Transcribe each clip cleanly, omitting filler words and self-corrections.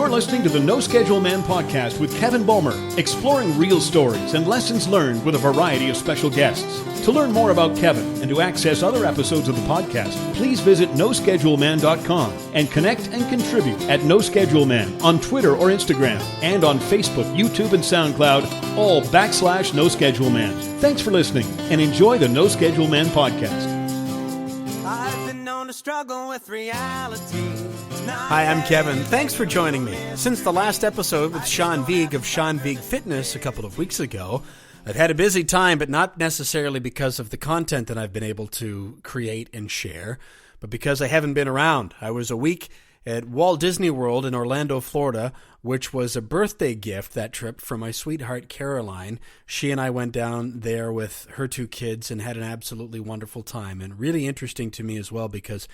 You're listening to the No Schedule Man podcast with Kevin Bulmer, exploring real stories and lessons learned with a variety of special guests. To learn more about Kevin and to access other episodes of the podcast, please visit noscheduleman.com and connect and contribute at NoScheduleMan on Twitter or Instagram and on Facebook, YouTube, and SoundCloud, all /NoScheduleMan. Thanks for listening and enjoy the No Schedule Man podcast. I've been known to struggle with reality. Hi, I'm Kevin. Thanks for joining me. Since the last episode with Sean Vieg of Sean Vieg Fitness a couple of weeks ago, I've had a busy time, but not necessarily because of the content that I've been able to create and share, but because I haven't been around. I was a week at Walt Disney World in Orlando, Florida, which was a birthday gift, that trip, for my sweetheart Caroline. She and I went down there with her two kids and had an absolutely wonderful time, and really interesting to me as well because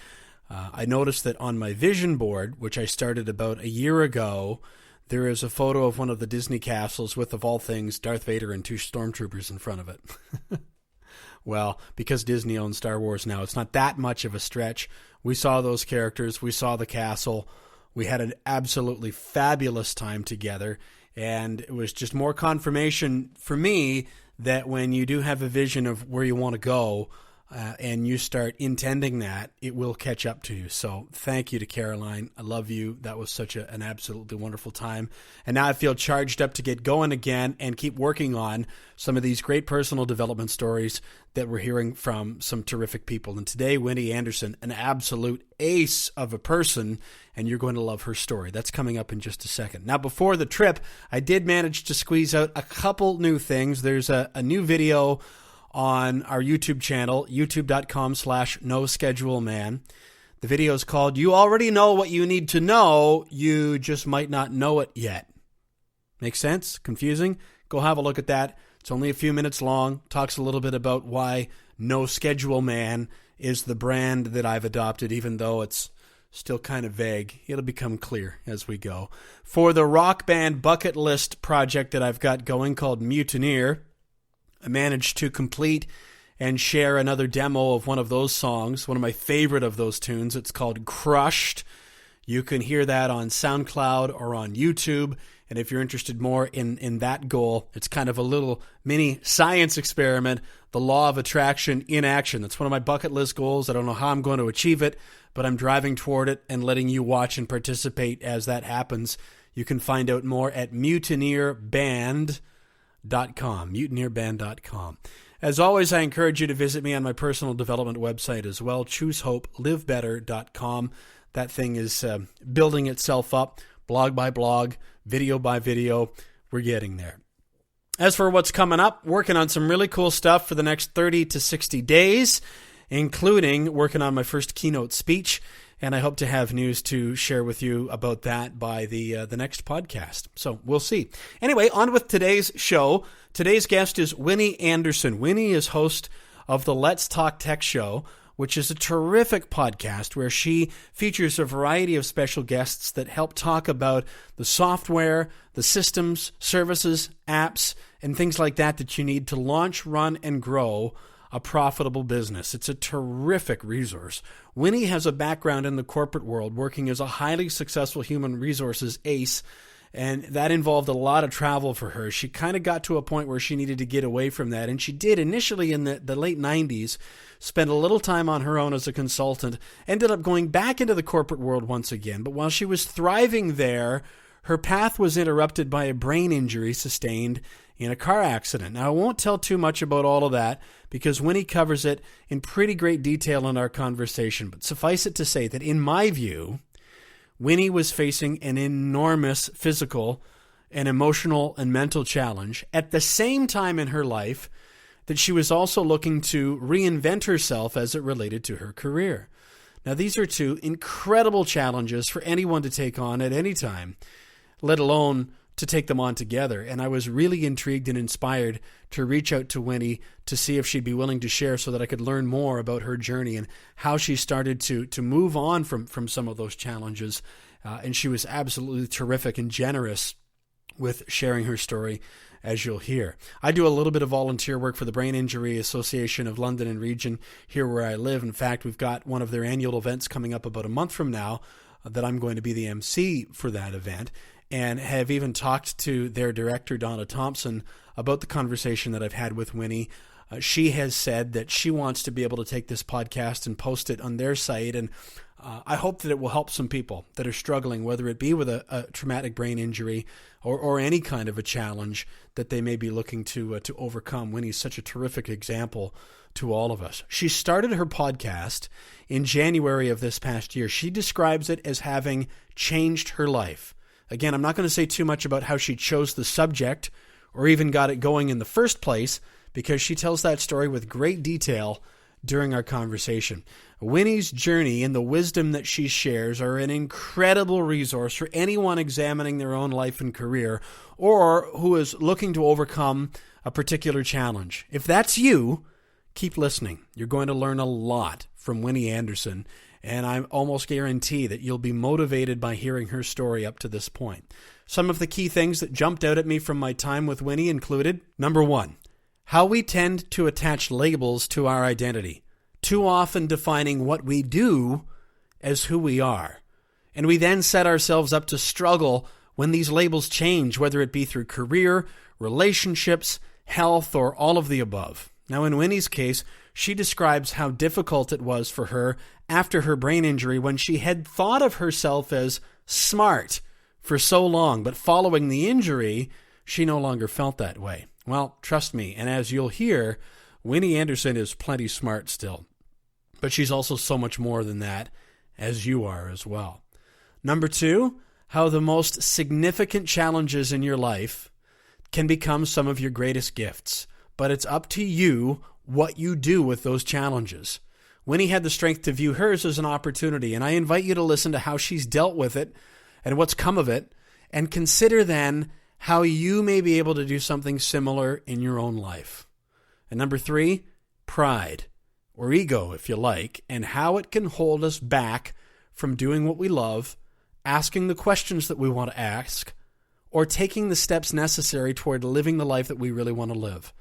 I noticed that on my vision board, which I started about a year ago, there is a photo of one of the Disney castles with, of all things, Darth Vader and two stormtroopers in front of it. Well, because Disney owns Star Wars now, it's not that much of a stretch. We saw those characters. We saw the castle. We had an absolutely fabulous time together. And it was just more confirmation for me that when you do have a vision of where you want to go, and you start intending that, it will catch up to you. So thank you to Caroline. I love you. That was such an absolutely wonderful time. And now I feel charged up to get going again and keep working on some of these great personal development stories that we're hearing from some terrific people. And today, Winnie Anderson, an absolute ace of a person, and you're going to love her story. That's coming up in just a second. Now, before the trip, I did manage to squeeze out a couple new things. There's a new video on our YouTube channel, youtube.com/NoScheduleMan. The video is called You Already Know What You Need to Know, You Just Might Not Know It Yet. Make sense? Confusing? Go have a look at that. It's only a few minutes long. Talks a little bit about why No Schedule Man is the brand that I've adopted, even though it's still kind of vague. It'll become clear as we go. For the rock band bucket list project that I've got going called Mutineer, I managed to complete and share another demo of one of those songs, one of my favorite of those tunes. It's called Crushed. You can hear that on SoundCloud or on YouTube. And if you're interested more in that goal, it's kind of a little mini science experiment, the law of attraction in action. That's one of my bucket list goals. I don't know how I'm going to achieve it, but I'm driving toward it and letting you watch and participate as that happens. You can find out more at mutineerband.com. mutineerband.com. As always, I encourage you to visit me on my personal development website as well, choosehopelivebetter.com. That thing is building itself up, blog by blog, video by video. We're getting there. As for what's coming up, working on some really cool stuff for the next 30 to 60 days, including working on my first keynote speech. And I hope to have news to share with you about that by the next podcast. So we'll see. Anyway, on with today's show. Today's guest is Winnie Anderson. Winnie is host of the Let's Talk Tech Show, which is a terrific podcast where she features a variety of special guests that help talk about the software, the systems, services, apps, and things like that you need to launch, run, and grow a profitable business. It's a terrific resource. Winnie has a background in the corporate world working as a highly successful human resources ace, and that involved a lot of travel for her. She kind of got to a point where she needed to get away from that, and she did initially in the late 90s, spent a little time on her own as a consultant, ended up going back into the corporate world once again. But while she was thriving there, her path was interrupted by a brain injury sustained in a car accident. Now, I won't tell too much about all of that because Winnie covers it in pretty great detail in our conversation. But suffice it to say that in my view, Winnie was facing an enormous physical and emotional and mental challenge at the same time in her life that she was also looking to reinvent herself as it related to her career. Now, these are two incredible challenges for anyone to take on at any time, let alone to take them on together. And I was really intrigued and inspired to reach out to Winnie to see if she'd be willing to share so that I could learn more about her journey and how she started to move on from some of those challenges. And she was absolutely terrific and generous with sharing her story, as you'll hear. I do a little bit of volunteer work for the Brain Injury Association of London and Region here where I live. In fact, we've got one of their annual events coming up about a month from now, that I'm going to be the MC for that event, and have even talked to their director, Donna Thompson, about the conversation that I've had with Winnie. She has said that she wants to be able to take this podcast and post it on their site, and I hope that it will help some people that are struggling, whether it be with a traumatic brain injury or any kind of a challenge that they may be looking to overcome. Winnie's such a terrific example to all of us. She started her podcast in January of this past year. She describes it as having changed her life. Again, I'm not going to say too much about how she chose the subject or even got it going in the first place, because she tells that story with great detail during our conversation. Winnie's journey and the wisdom that she shares are an incredible resource for anyone examining their own life and career, or who is looking to overcome a particular challenge. If that's you, keep listening. You're going to learn a lot from Winnie Anderson, and I almost guarantee that you'll be motivated by hearing her story up to this point. Some of the key things that jumped out at me from my time with Winnie included, number one, how we tend to attach labels to our identity, too often defining what we do as who we are. And we then set ourselves up to struggle when these labels change, whether it be through career, relationships, health, or all of the above. Now, in Winnie's case, she describes how difficult it was for her after her brain injury, when she had thought of herself as smart for so long, but following the injury, she no longer felt that way. Well, trust me, and as you'll hear, Winnie Anderson is plenty smart still. But she's also so much more than that, as you are as well. Number two, how the most significant challenges in your life can become some of your greatest gifts. But it's up to you what you do with those challenges. Winnie had the strength to view hers as an opportunity, and I invite you to listen to how she's dealt with it and what's come of it, and consider then how you may be able to do something similar in your own life. And number three, pride, or ego if you like, and how it can hold us back from doing what we love, asking the questions that we want to ask, or taking the steps necessary toward living the life that we really want to live.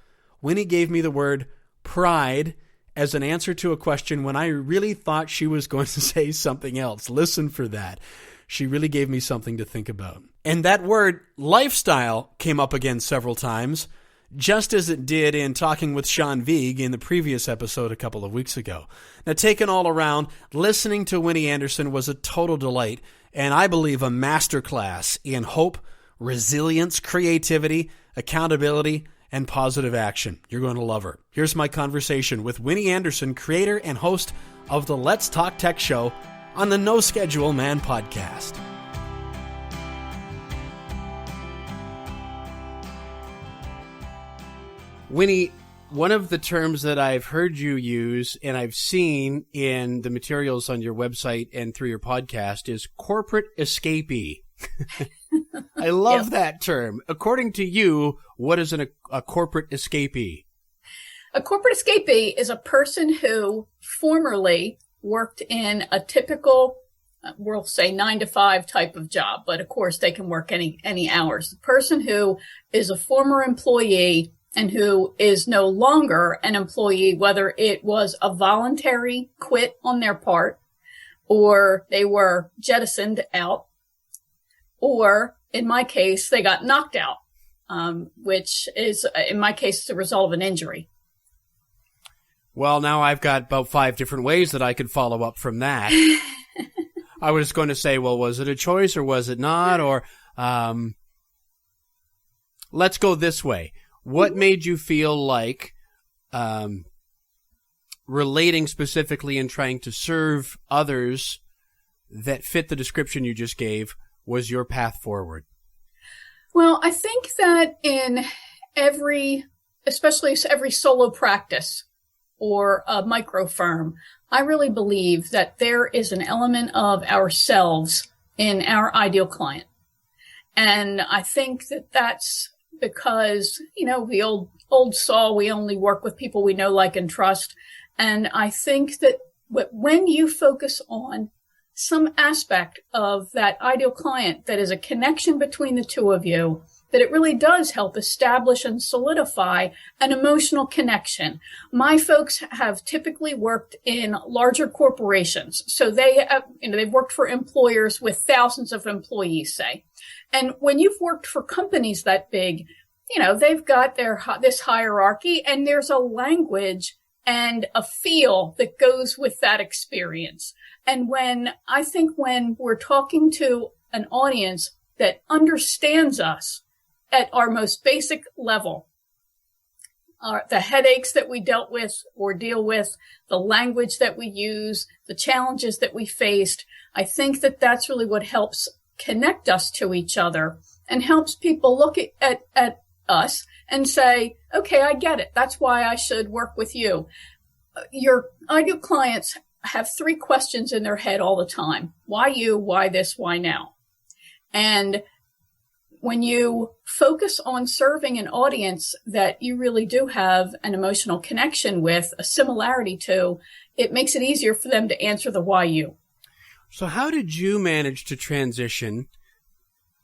Winnie gave me the word pride as an answer to a question when I really thought she was going to say something else. Listen for that. She really gave me something to think about. And that word lifestyle came up again several times, just as it did in talking with Sean Vieg in the previous episode a couple of weeks ago. Now, taken all around, listening to Winnie Anderson was a total delight, and I believe a masterclass in hope, resilience, creativity, accountability, and positive action. You're going to love her. Here's my conversation with Winnie Anderson, creator and host of the Let's Talk Tech show on the No Schedule Man podcast. Winnie, one of the terms that I've heard you use and I've seen in the materials on your website and through your podcast is corporate escapee. I love that term. According to you, what is a corporate escapee? A corporate escapee is a person who formerly worked in a typical, we'll say 9-to-5 type of job, but of course they can work any hours. The person who is a former employee and who is no longer an employee, whether it was a voluntary quit on their part, or they were jettisoned out, or in my case, they got knocked out, which is, in my case, the result of an injury. Well, now I've got about 5 different ways that I could follow up from that. I was going to say, well, was it a choice or was it not? Or let's go this way. What made you feel like relating specifically and trying to serve others that fit the description you just gave was your path forward? Well, I think that in especially every solo practice or a micro firm, I really believe that there is an element of ourselves in our ideal client. And I think that that's because, the old saw, we only work with people we know, like, and trust. And I think that when you focus on some aspect of that ideal client that is a connection between the two of you, that it really does help establish and solidify an emotional connection. My folks have typically worked in larger corporations. So they've worked for employers with thousands of employees, say. And when you've worked for companies that big, they've got this hierarchy, and there's a language and a feel that goes with that experience. And when we're talking to an audience that understands us at our most basic level, the headaches that we dealt with or deal with, the language that we use, the challenges that we faced, I think that that's really what helps connect us to each other and helps people look at us and say, okay, I get it. That's why I should work with you. Your ideal clients have 3 questions in their head all the time. Why you? Why this? Why now? And when you focus on serving an audience that you really do have an emotional connection with, a similarity to, it makes it easier for them to answer the why you. So how did you manage to transition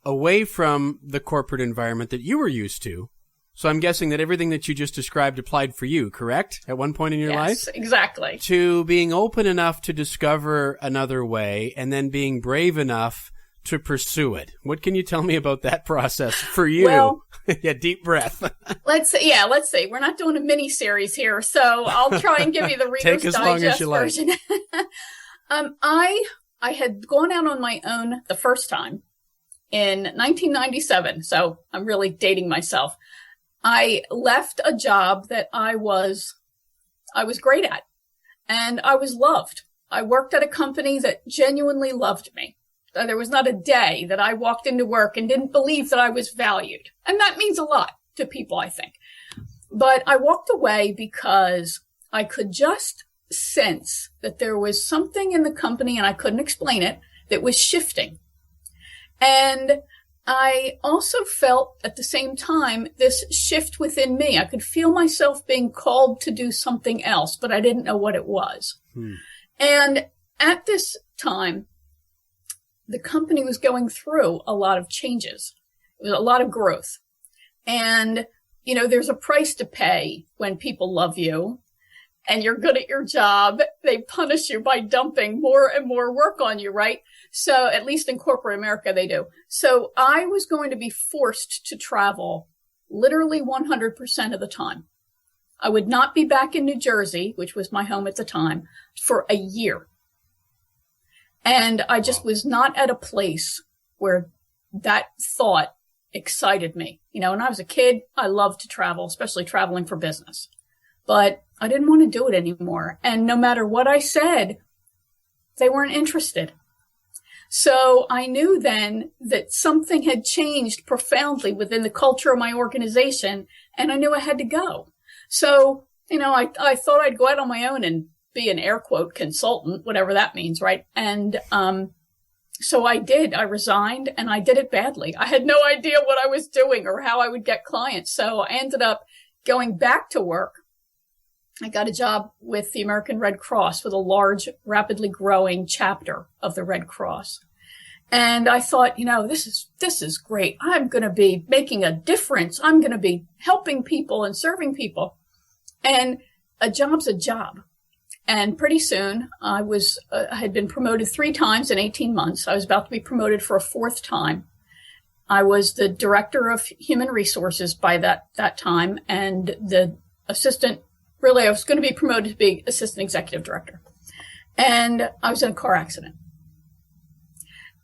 away from the corporate environment that you were used to? So I'm guessing that everything that you just described applied for you, correct? At one point in your life? Yes, exactly. To being open enough to discover another way and then being brave enough to pursue it. What can you tell me about that process for you? Well, yeah, deep breath. Let's see. We're not doing a mini series here, so I'll try and give you the Reader's Digest version. I had gone out on my own the first time in 1997, so I'm really dating myself. I left a job that I was great at, and I was loved. I worked at a company that genuinely loved me. There was not a day that I walked into work and didn't believe that I was valued. And that means a lot to people, I think. But I walked away because I could just sense that there was something in the company, and I couldn't explain it, that was shifting. And I also felt at the same time this shift within me. I could feel myself being called to do something else, but I didn't know what it was. And at this time, the company was going through a lot of changes. It was a lot of growth. And, there's a price to pay when people love you and you're good at your job. They punish you by dumping more and more work on you, right? So at least in corporate America, they do. So I was going to be forced to travel literally 100% of the time. I would not be back in New Jersey, which was my home at the time, for a year. And I just was not at a place where that thought excited me. When I was a kid, I loved to travel, especially traveling for business. But I didn't want to do it anymore. And no matter what I said, they weren't interested. So I knew then that something had changed profoundly within the culture of my organization, and I knew I had to go. So, I thought I'd go out on my own and be an air quote consultant, whatever that means, right? And so I did. I resigned, and I did it badly. I had no idea what I was doing or how I would get clients. So I ended up going back to work. I got a job with the American Red Cross, with a large, rapidly growing chapter of the Red Cross. And I thought, this is great. I'm going to be making a difference. I'm going to be helping people and serving people. And a job's a job. And pretty soon I had been promoted 3 times in 18 months. I was about to be promoted for a 4th time. I was the director of human resources by that time, and the assistant. Really, I was going to be promoted to be assistant executive director. And I was in a car accident.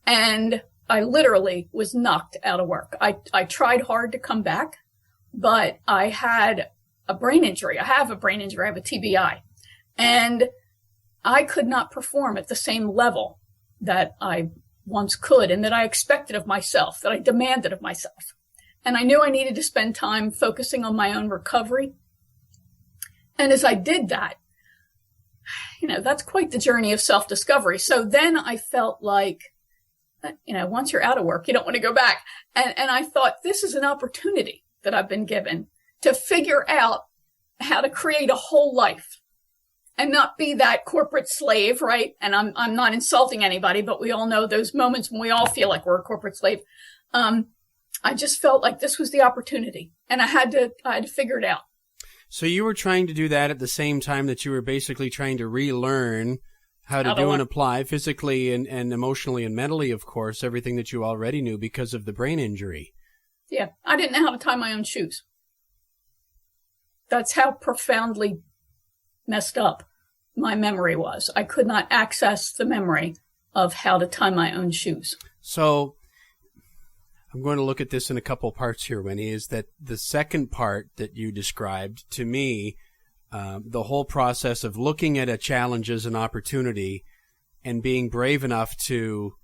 And I literally was knocked out of work. I tried hard to come back, but I had a brain injury. I have a brain injury. I have a TBI. And I could not perform at the same level that I once could and that I expected of myself, that I demanded of myself. And I knew I needed to spend time focusing on my own recovery. And as I did that, that's quite the journey of self-discovery. So then I felt like, once you're out of work, you don't want to go back. And I thought, this is an opportunity that I've been given to figure out how to create a whole life and not be that corporate slave, right? And I'm not insulting anybody, but we all know those moments when we all feel like we're a corporate slave. I just felt like this was the opportunity, and I had to figure it out. So you were trying to do that at the same time that you were basically trying to relearn how to do and apply physically and emotionally and mentally, of course, everything that you already knew because of the brain injury. Yeah, I didn't know how to tie my own shoes. That's how profoundly messed up my memory was. I could not access the memory of how to tie my own shoes. So I'm going to look at this in a couple parts here, Winnie, is that the second part that you described to me, the whole process of looking at a challenge as an opportunity and being brave enough to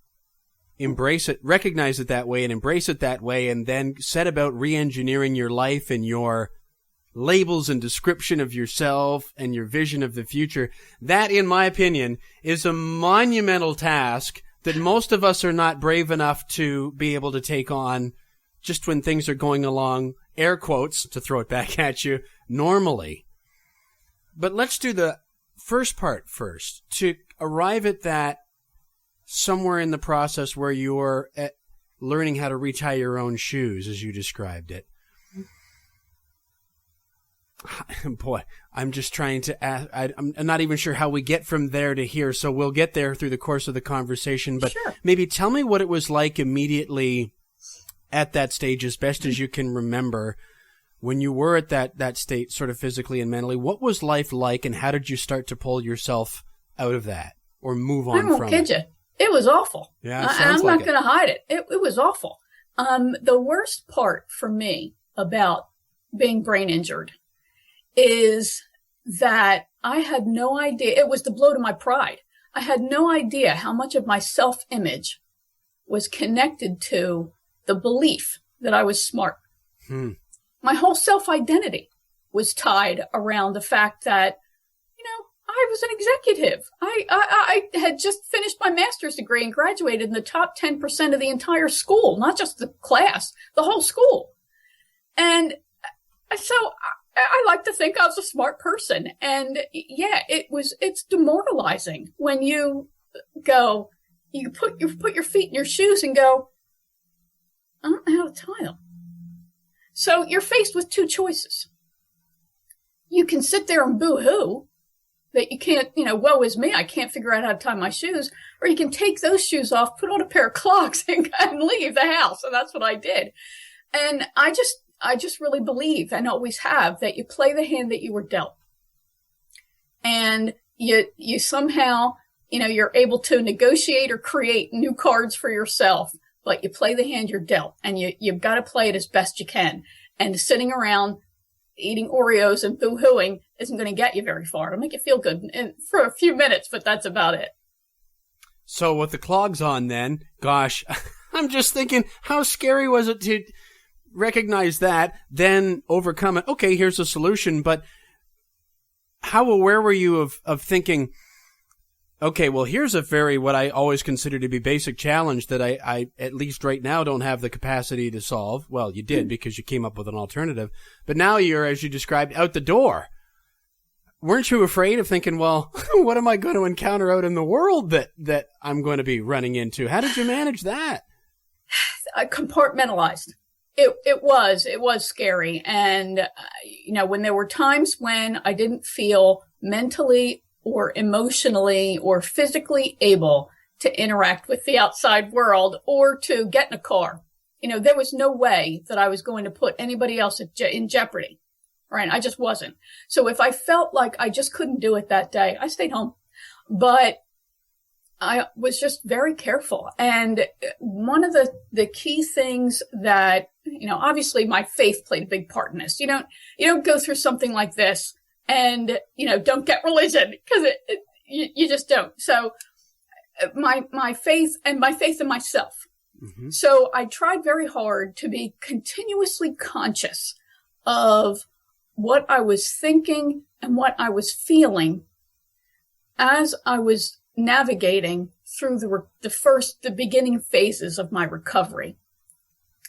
embrace it, recognize it that way and embrace it that way, and then set about re-engineering your life and your labels and description of yourself and your vision of the future. That, in my opinion, is a monumental task that most of us are not brave enough to be able to take on just when things are going along, air quotes, to throw it back at you, normally. But let's do the first part first. To arrive at that somewhere in the process where you're learning how to retie your own shoes, as you described it. Boy, I'm just trying to ask. I'm not even sure how we get from there to here, so we'll get there through the course of the conversation. But sure. Maybe tell me what it was like immediately at that stage, as best as you can remember, when you were at that state, sort of physically and mentally. What was life like, and how did you start to pull yourself out of that or move on from it? I won't kid you. It was awful. Yeah, I'm not going to hide it. It was awful. The worst part for me about being brain injured is that I had no idea. It was the blow to my pride. I had no idea how much of my self-image was connected to the belief that I was smart. My whole self-identity was tied around the fact that, I was an executive. I had just finished my master's degree and graduated in the top 10% of the entire school, not just the class, the whole school. And so I like to think I was a smart person. And yeah, it's demoralizing when you put your feet in your shoes and go, I don't know how to tie them. So you're faced with two choices. You can sit there and boo-hoo that you can't, woe is me, I can't figure out how to tie my shoes. Or you can take those shoes off, put on a pair of clogs and leave the house. And that's what I did. And I just really believe, and always have, that you play the hand that you were dealt. And you somehow, you're able to negotiate or create new cards for yourself, but you play the hand you're dealt, and you've got to play it as best you can. And sitting around eating Oreos and boo-hooing isn't going to get you very far. It'll make you feel good for a few minutes, but that's about it. So with the clogs on then, gosh, I'm just thinking, how scary was it to recognize that, then overcome it? Okay, here's a solution, but how aware were you of thinking, okay, well, here's what I always consider to be basic challenge that I at least right now don't have the capacity to solve. Well, you did because you came up with an alternative, but now you're, as you described, out the door. Weren't you afraid of thinking, well, what am I going to encounter out in the world that I'm going to be running into? How did you manage that? I compartmentalized. It was scary. And, when there were times when I didn't feel mentally or emotionally or physically able to interact with the outside world or to get in a car, there was no way that I was going to put anybody else in jeopardy. Right. I just wasn't. So if I felt like I just couldn't do it that day, I stayed home. But I was just very careful. And one of the key things that, obviously my faith played a big part in this. You don't go through something like this and, don't get religion, because you just don't. So my faith in myself. Mm-hmm. So I tried very hard to be continuously conscious of what I was thinking and what I was feeling as I was navigating through the beginning phases of my recovery.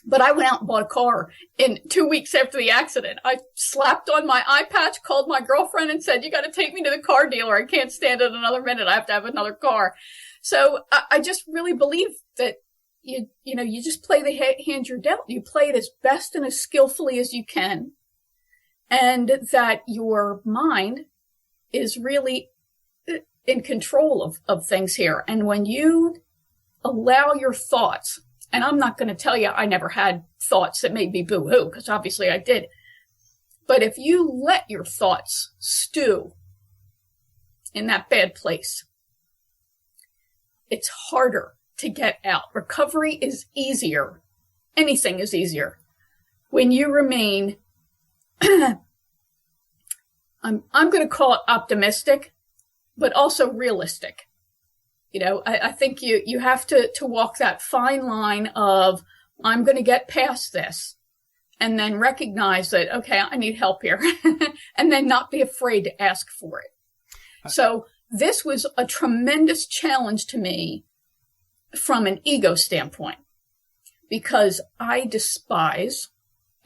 But I went out and bought a car in 2 weeks after the accident. I slapped on my eye patch, called my girlfriend and said, you got to take me to the car dealer. I can't stand it another minute. I have to have another car. So I just really believe that you just play the hand you're dealt. You play it as best and as skillfully as you can. And that your mind is really in control of things here. And when you allow your thoughts, and I'm not going to tell you I never had thoughts that made me boo-hoo, because obviously I did. But if you let your thoughts stew in that bad place, it's harder to get out. Recovery is easier. Anything is easier when you remain, I'm going to call it optimistic, but also realistic. I think you have to walk that fine line of, I'm going to get past this, and then recognize that, okay, I need help here, and then not be afraid to ask for it. So this was a tremendous challenge to me from an ego standpoint, because I despise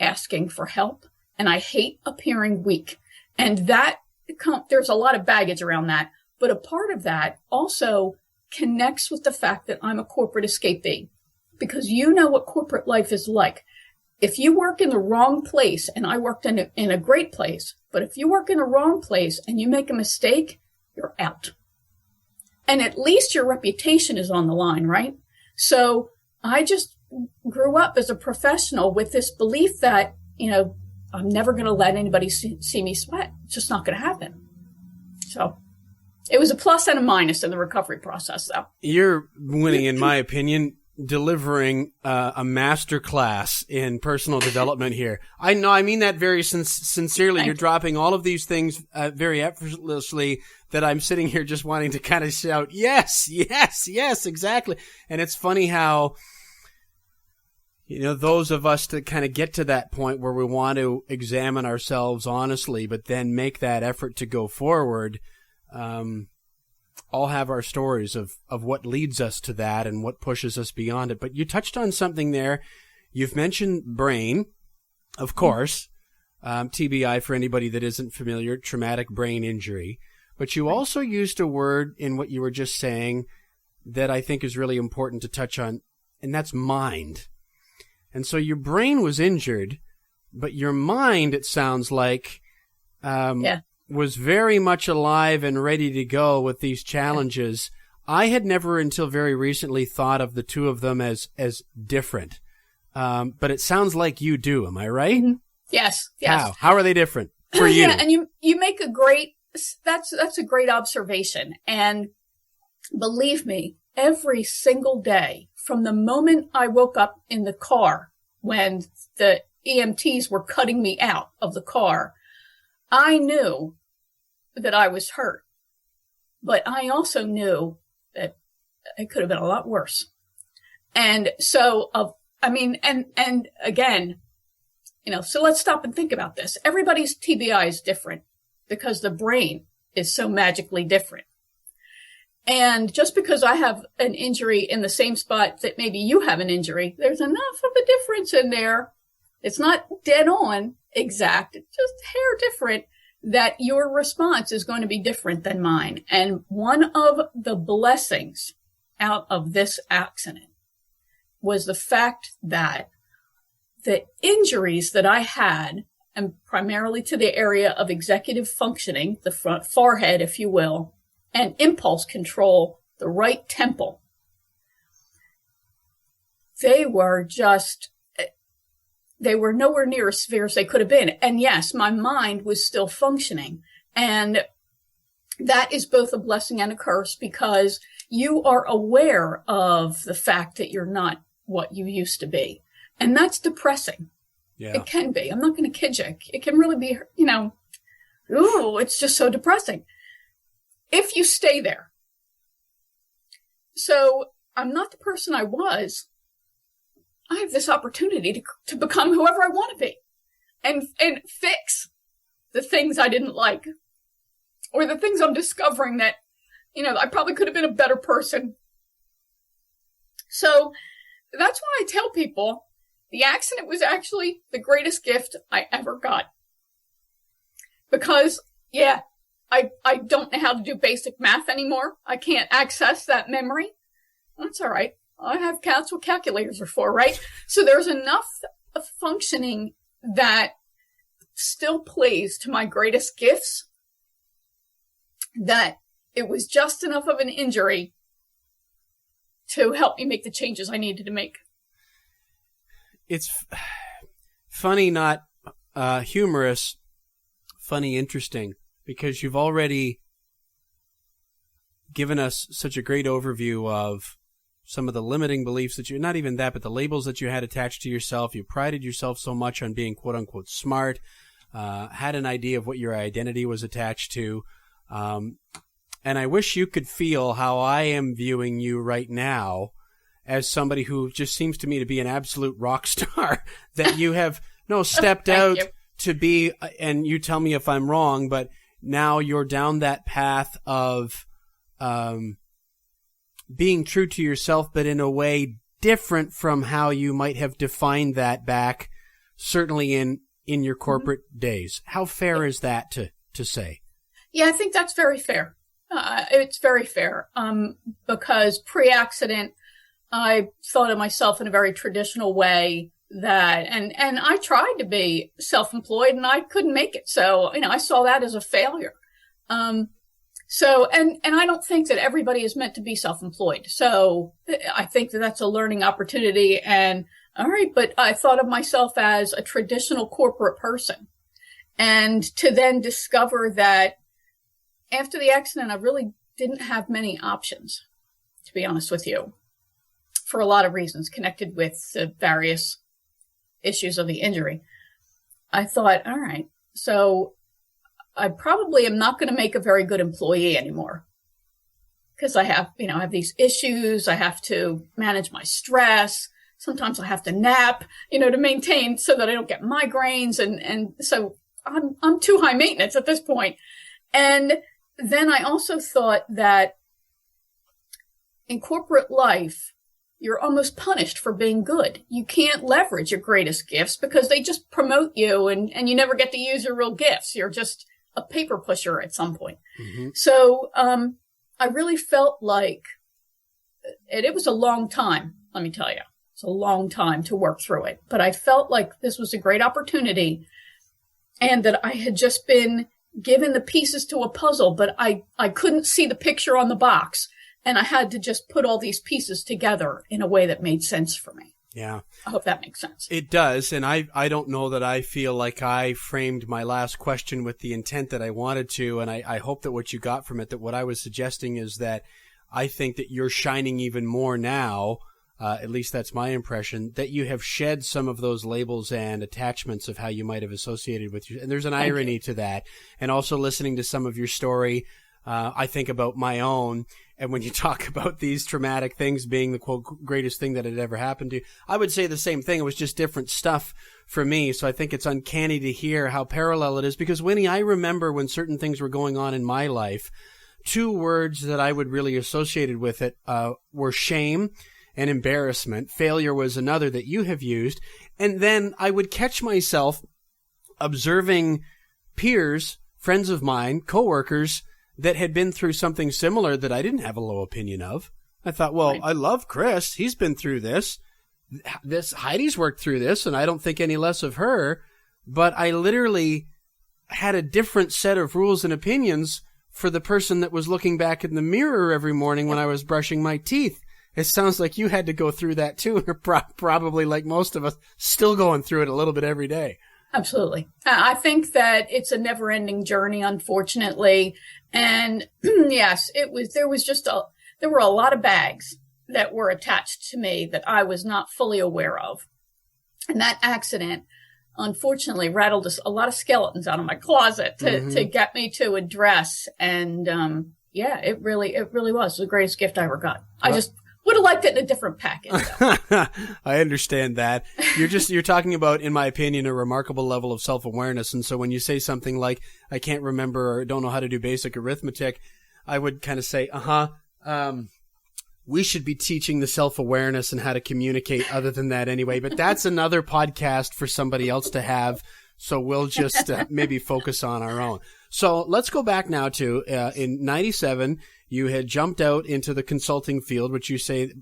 asking for help and I hate appearing weak. And that there's a lot of baggage around that. But a part of that also connects with the fact that I'm a corporate escapee, because you know what corporate life is like. If you work in the wrong place, and I worked in a great place, but if you work in the wrong place and you make a mistake, you're out. And at least your reputation is on the line, right? So I just grew up as a professional with this belief that, I'm never going to let anybody see me sweat. It's just not going to happen. So it was a plus and a minus in the recovery process, though. You're, Winnie, in my opinion, delivering a master class in personal development here. I know, I mean that very sincerely. You're dropping all of these things very effortlessly that I'm sitting here just wanting to kind of shout, yes, yes, yes, exactly. And it's funny how, those of us that kind of get to that point where we want to examine ourselves honestly, but then make that effort to go forward, all have our stories of what leads us to that and what pushes us beyond it. But you touched on something there. You've mentioned brain, of course, TBI for anybody that isn't familiar, traumatic brain injury. But you also used a word in what you were just saying that I think is really important to touch on, and that's mind. And so your brain was injured, but your mind, it sounds like, was very much alive and ready to go with these challenges. I had never until very recently thought of the two of them as different. But it sounds like you do. Am I right? Mm-hmm. Yes. Yes. How are they different for you? Yeah, and you make that's a great observation. And believe me, every single day, from the moment I woke up in the car when the EMTs were cutting me out of the car, I knew that I was hurt, but I also knew that it could have been a lot worse. And so, and again, so let's stop and think about this. Everybody's TBI is different because the brain is so magically different. And just because I have an injury in the same spot that maybe you have an injury, there's enough of a difference in there. It's not dead on exact. It's just hair different, that your response is going to be different than mine. And one of the blessings out of this accident was the fact that the injuries that I had, and primarily to the area of executive functioning, the front forehead, if you will, and impulse control, the right temple, they were nowhere near as severe as they could have been. And yes, my mind was still functioning. And that is both a blessing and a curse, because you are aware of the fact that you're not what you used to be. And that's depressing. Yeah. It can be. I'm not going to kid you. It can really be, it's just so depressing if you stay there. So I'm not the person I was. I have this opportunity to become whoever I want to be and fix the things I didn't like, or the things I'm discovering that, I probably could have been a better person. So that's why I tell people the accident was actually the greatest gift I ever got. Because, I don't know how to do basic math anymore. I can't access that memory. That's all right. I have that's what calculators are for, right? So there's enough of functioning that still plays to my greatest gifts, that it was just enough of an injury to help me make the changes I needed to make. It's funny, not humorous, funny, interesting, because you've already given us such a great overview of some of the limiting beliefs that not even that, but the labels that you had attached to yourself. You prided yourself so much on being quote unquote smart, had an idea of what your identity was attached to. And I wish you could feel how I am viewing you right now as somebody who just seems to me to be an absolute rock star, that you have stepped out to be, and you tell me if I'm wrong, but now you're down that path of being true to yourself, but in a way different from how you might have defined that back, certainly in your corporate days. How fair is that to say? Yeah, I think that's very fair. It's very fair, because pre-accident, I thought of myself in a very traditional way that, and I tried to be self-employed and I couldn't make it. So, I saw that as a failure. So, and I don't think that everybody is meant to be self-employed. So I think that that's a learning opportunity. And all right, but I thought of myself as a traditional corporate person, and to then discover that after the accident, I really didn't have many options, to be honest with you, for a lot of reasons connected with the various issues of the injury. I thought, all right, so I probably am not going to make a very good employee anymore, because I have these issues. I have to manage my stress. Sometimes I have to nap, to maintain so that I don't get migraines. And so I'm too high maintenance at this point. And then I also thought that in corporate life, you're almost punished for being good. You can't leverage your greatest gifts because they just promote you, and you never get to use your real gifts. You're just a paper pusher at some point. Mm-hmm. So I really felt like, and it was a long time, let me tell you. It's a long time to work through it. But I felt like this was a great opportunity, and that I had just been given the pieces to a puzzle, but I couldn't see the picture on the box. And I had to just put all these pieces together in a way that made sense for me. Yeah. I hope that makes sense. It does. And I don't know that I feel like I framed my last question with the intent that I wanted to. And I hope that what you got from it, that what I was suggesting is that I think that you're shining even more now, at least that's my impression, that you have shed some of those labels and attachments of how you might have associated with you. And there's an irony to that. And also listening to some of your story, I think about my own. And when you talk about these traumatic things being the quote greatest thing that had ever happened to you, I would say the same thing. It was just different stuff for me. So I think it's uncanny to hear how parallel it is, because Winnie, I remember when certain things were going on in my life, two words that I would really associated with it were shame and embarrassment. Failure was another that you have used. And then I would catch myself observing peers, friends of mine, coworkers that had been through something similar that I didn't have a low opinion of. I thought, well, right. I love Chris. He's been through this. Heidi's worked through this, and I don't think any less of her. But I literally had a different set of rules and opinions for the person that was looking back in the mirror every morning when I was brushing my teeth. It sounds like you had to go through that too, and are probably, like most of us, still going through it a little bit every day. Absolutely. I think that it's a never-ending journey, unfortunately. And yes, there were a lot of bags that were attached to me that I was not fully aware of. And that accident, unfortunately, rattled a lot of skeletons out of my closet to get me to address. And it really was the greatest gift I ever got. Well, I just would have liked it in a different package. I understand that. You're talking about, in my opinion, a remarkable level of self-awareness. And so when you say something like, I can't remember or don't know how to do basic arithmetic, I would kind of say, we should be teaching the self-awareness and how to communicate other than that anyway. But that's another podcast for somebody else to have. So we'll just maybe focus on our own. So let's go back now to in 97. You had jumped out into the consulting field, which you say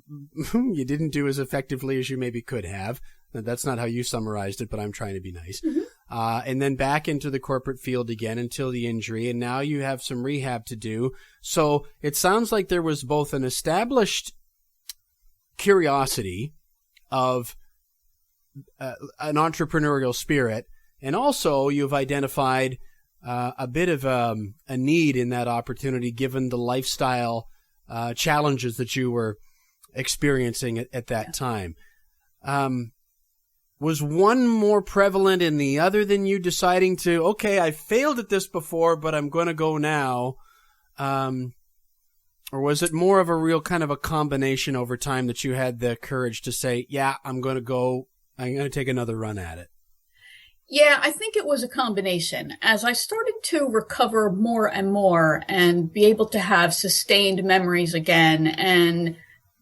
you didn't do as effectively as you maybe could have. That's not how you summarized it, but I'm trying to be nice. And then back into the corporate field again until the injury, and now you have some rehab to do. So it sounds like there was both an established curiosity of an entrepreneurial spirit, and also you've identified a bit of a need in that opportunity given the lifestyle challenges that you were experiencing at that time. Was one more prevalent in the other than you deciding to, okay, I failed at this before, but I'm going to go now? Or was it more of a real kind of a combination over time that you had the courage to say, yeah, I'm going to take another run at it? Yeah, I think it was a combination. As I started to recover more and more and be able to have sustained memories again and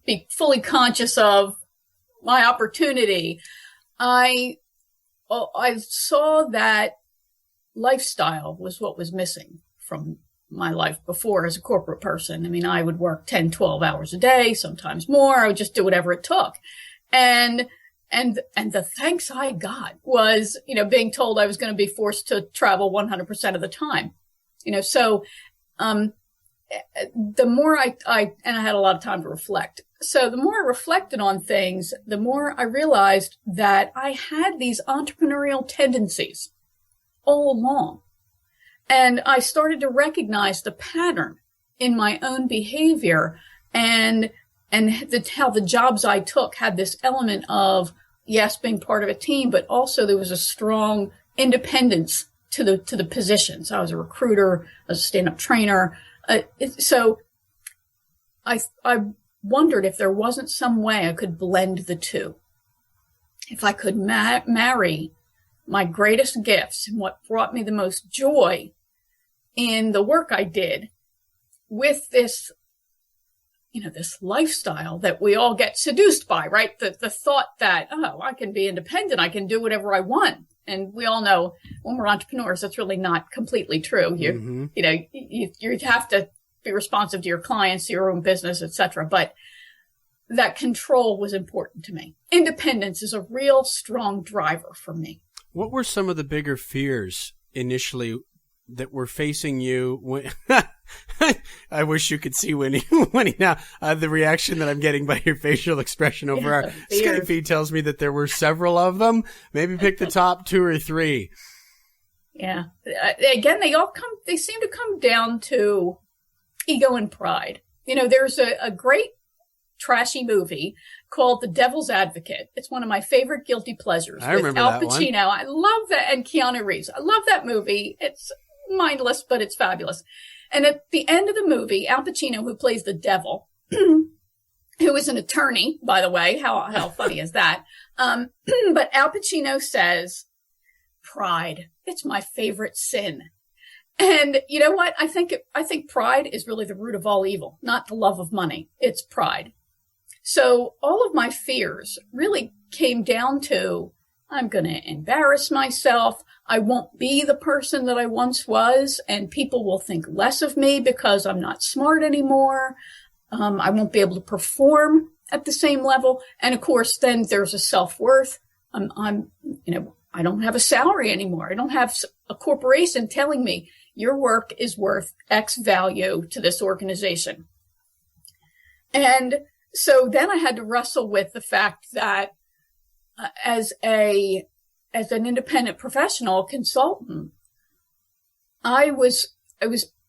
be fully conscious of my opportunity, I saw that lifestyle was what was missing from my life before as a corporate person. I mean, I would work 10, 12 hours a day, sometimes more. I would just do whatever it took. And the thanks I got was, being told I was going to be forced to travel 100% of the time, so, the more and I had a lot of time to reflect. So the more I reflected on things, the more I realized that I had these entrepreneurial tendencies all along. And I started to recognize the pattern in my own behavior and how the jobs I took had this element of, yes, being part of a team, but also there was a strong independence to the positions. I was a recruiter, I was a stand-up trainer. So I wondered if there wasn't some way I could blend the two. If I could marry my greatest gifts and what brought me the most joy in the work I did with this, this lifestyle that we all get seduced by, right? The thought that, I can be independent. I can do whatever I want. And we all know when we're entrepreneurs, that's really not completely true. You have to be responsive to your clients, your own business, etc. But that control was important to me. Independence is a real strong driver for me. What were some of the bigger fears initially that were facing you when I wish you could see Winnie now. The reaction that I'm getting by your facial expression over our Skype feed tells me that there were several of them. Maybe pick the top 2 or 3. Yeah. Again, they seem to come down to ego and pride. There's a great trashy movie called The Devil's Advocate. It's one of my favorite guilty pleasures. I remember Al that Pacino. One. I love that. And Keanu Reeves. I love that movie. It's mindless, but it's fabulous. And at the end of the movie, Al Pacino, who plays the devil, who is an attorney, by the way, how funny is that? But Al Pacino says, pride, it's my favorite sin. And you know what? I think pride is really the root of all evil, not the love of money. It's pride. So all of my fears really came down to, I'm going to embarrass myself. I won't be the person that I once was, and people will think less of me because I'm not smart anymore. I won't be able to perform at the same level. And of course, then there's a self-worth. I don't have a salary anymore. I don't have a corporation telling me your work is worth X value to this organization. And so then I had to wrestle with the fact that as an independent professional consultant, I was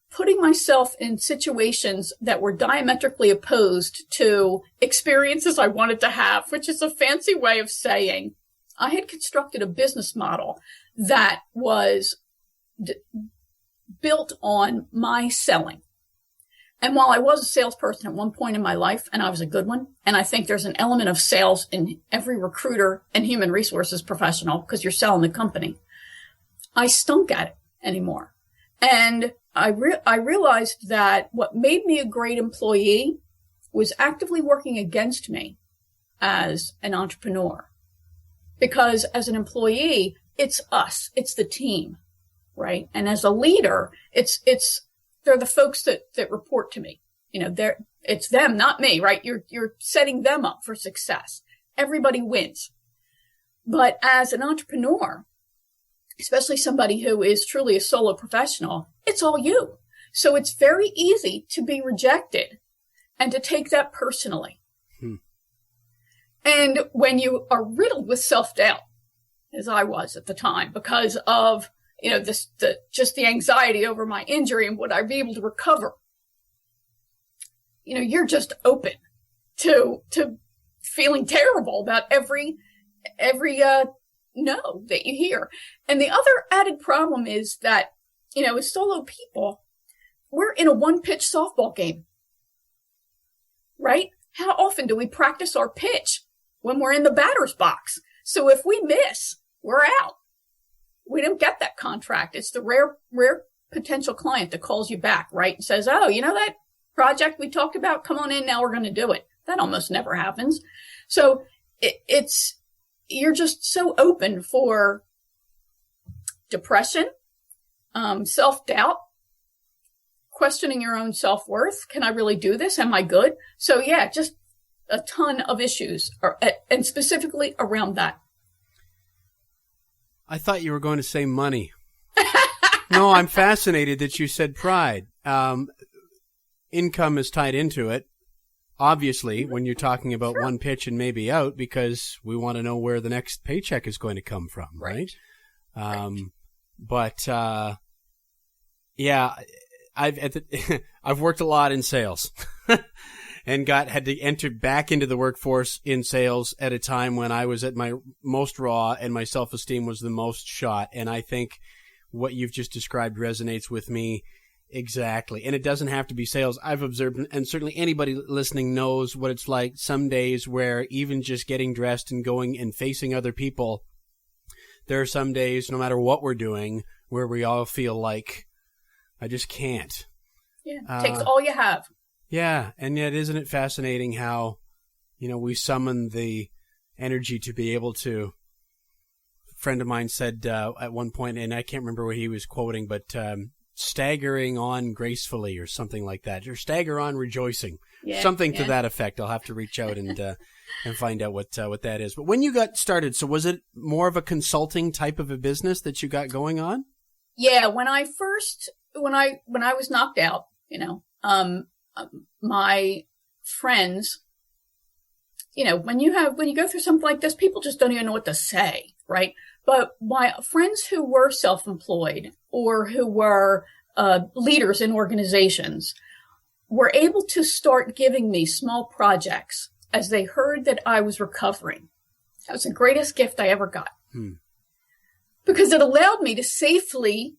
putting myself in situations that were diametrically opposed to experiences I wanted to have, which is a fancy way of saying I had constructed a business model that was built on my selling. And while I was a salesperson at one point in my life, and I was a good one, and I think there's an element of sales in every recruiter and human resources professional because you're selling the company, I stunk at it anymore. And I realized that what made me a great employee was actively working against me as an entrepreneur. Because as an employee, it's us, it's the team, right? And as a leader, they're the folks that report to me. it's them, not me, right? You're setting them up for success. Everybody wins. But as an entrepreneur, especially somebody who is truly a solo professional, it's all you. So it's very easy to be rejected and to take that personally. And when you are riddled with self-doubt, as I was at the time, because of, just the anxiety over my injury and would I be able to recover? You're just open to feeling terrible about every no that you hear. And the other added problem is that, as solo people, we're in a one-pitch softball game, right? How often do we practice our pitch when we're in the batter's box? So if we miss, we're out. We don't get that contract. It's the rare potential client that calls you back, right? And says, oh, that project we talked about? Come on in. Now we're going to do it. That almost never happens. So you're just so open for depression, self-doubt, questioning your own self-worth. Can I really do this? Am I good? So yeah, just a ton of issues, and specifically around that. I thought you were going to say money. No, I'm fascinated that you said pride. Income is tied into it, obviously, when you're talking about one pitch and maybe out, because we want to know where the next paycheck is going to come from, right? But yeah, I've worked a lot in sales. And had to enter back into the workforce in sales at a time when I was at my most raw and my self-esteem was the most shot. And I think what you've just described resonates with me exactly. And it doesn't have to be sales. I've observed, and certainly anybody listening knows what it's like some days where even just getting dressed and going and facing other people, there are some days, no matter what we're doing, where we all feel like, I just can't. Yeah, it takes all you have. Yeah, and yet isn't it fascinating how, we summon the energy to be able to. A friend of mine said at one point, and I can't remember what he was quoting, but staggering on gracefully or something like that, or stagger on rejoicing, something to that effect. I'll have to reach out and find out what that is. But when you got started, so was it more of a consulting type of a business that you got going on? Yeah, when I was knocked out, my friends, when you go through something like this, people just don't even know what to say, right? But my friends who were self-employed or who were leaders in organizations were able to start giving me small projects as they heard that I was recovering. That was the greatest gift I ever got. Because it allowed me to safely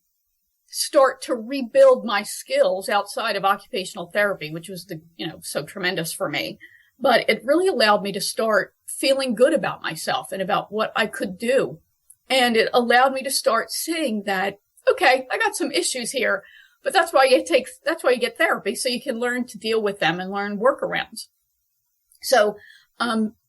start to rebuild my skills outside of occupational therapy, which was so tremendous for me. But it really allowed me to start feeling good about myself and about what I could do. And it allowed me to start seeing that, okay, I got some issues here, but that's why you get therapy, so you can learn to deal with them and learn workarounds. So,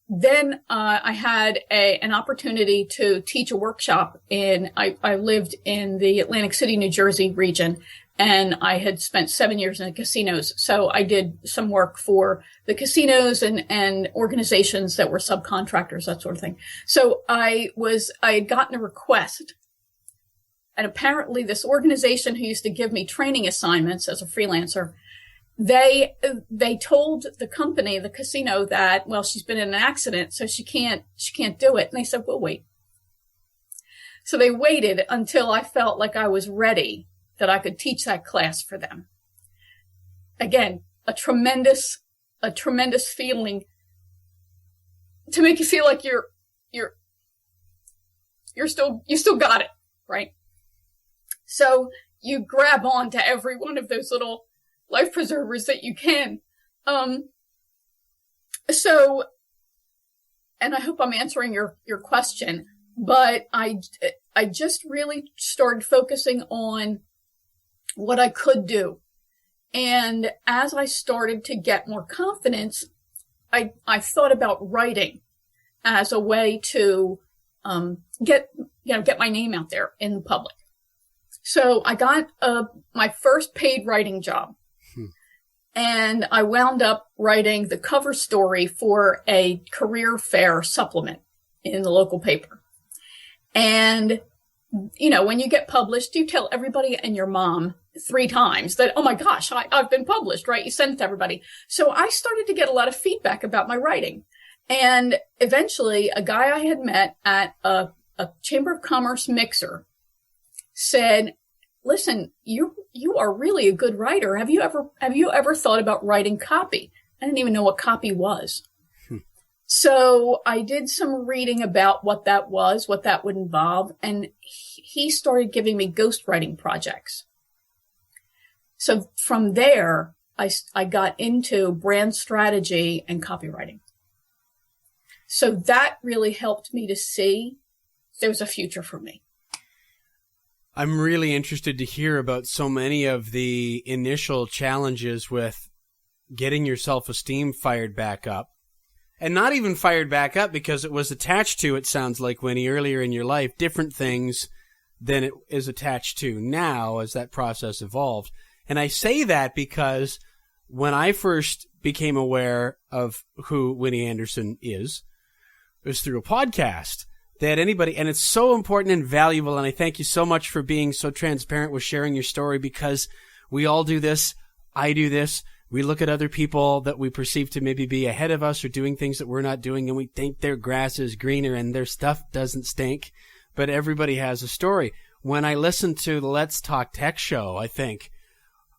then I had an opportunity to teach a workshop I lived in the Atlantic City, New Jersey region, and I had spent 7 years in the casinos. So I did some work for the casinos and organizations that were subcontractors, that sort of thing. So I had gotten a request, and apparently this organization who used to give me training assignments as a freelancer, they told the company, the casino, that, well, she's been in an accident, so she can't do it. And they said, we'll wait. So they waited until I felt like I was ready, that I could teach that class for them. Again, a tremendous feeling to make you feel like you still got it, right? So you grab on to every one of those little life preservers that you can. So, and I hope I'm answering your question, but I just really started focusing on what I could do. And as I started to get more confidence, I thought about writing as a way to, get my name out there in the public. So I got, my first paid writing job. And I wound up writing the cover story for a career fair supplement in the local paper. And, you know, when you get published, you tell everybody and your mom 3 times that, oh my gosh, I've been published, right? You send it to everybody. So I started to get a lot of feedback about my writing. And eventually a guy I had met at a Chamber of Commerce mixer said, listen, you are really a good writer. Have you ever thought about writing copy? I didn't even know what copy was. So I did some reading about what that was, what that would involve. And he started giving me ghostwriting projects. So from there, I got into brand strategy and copywriting. So that really helped me to see there's a future for me. I'm really interested to hear about so many of the initial challenges with getting your self-esteem fired back up. And not even fired back up because it was attached to, it sounds like, Winnie, earlier in your life, different things than it is attached to now as that process evolved. And I say that because when I first became aware of who Winnie Anderson is, it was through a podcast that anybody, and it's so important and valuable, and I thank you so much for being so transparent with sharing your story, because we all do this. I do this. We look at other people that we perceive to maybe be ahead of us or doing things that we're not doing, and we think their grass is greener and their stuff doesn't stink. But everybody has a story. When I listen to the Let's Talk Tech show, I think,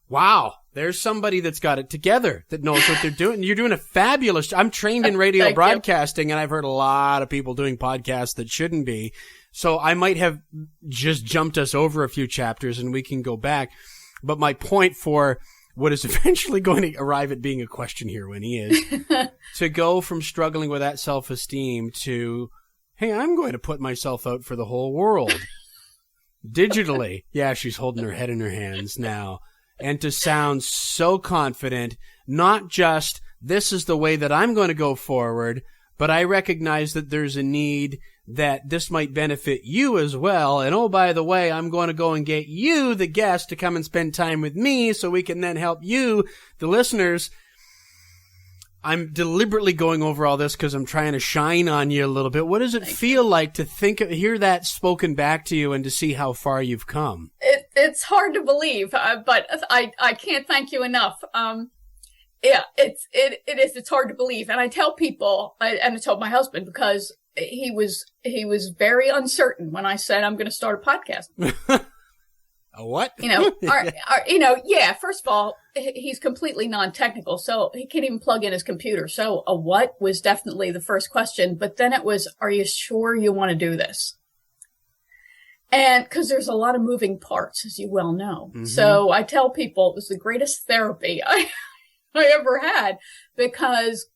wow, there's somebody that's got it together, that knows what they're doing. You're doing a fabulous job. I'm trained in radio broadcasting, and I've heard a lot of people doing podcasts that shouldn't be. So I might have just jumped us over a few chapters, and we can go back. But my point for what is eventually going to arrive at being a question here, Winnie, is to go from struggling with that self-esteem to, hey, I'm going to put myself out for the whole world. Digitally. Yeah, she's holding her head in her hands now. And to sound so confident, not just, this is the way that I'm going to go forward, but I recognize that there's a need that this might benefit you as well. And oh, by the way, I'm going to go and get you, the guest, to come and spend time with me so we can then help you, the listeners. I'm deliberately going over all this because I'm trying to shine on you a little bit. What does it feel like to hear that spoken back to you and to see how far you've come? It's hard to believe, but I can't thank you enough. Yeah, it's hard to believe. And I tell people, and I told my husband, because he was very uncertain when I said I'm going to start a podcast. A what? Yeah, first of all, he's completely non-technical, so he can't even plug in his computer. So a what was definitely the first question, but then it was, are you sure you want to do this? And because there's a lot of moving parts, as you well know. Mm-hmm. So I tell people it was the greatest therapy I ever had, because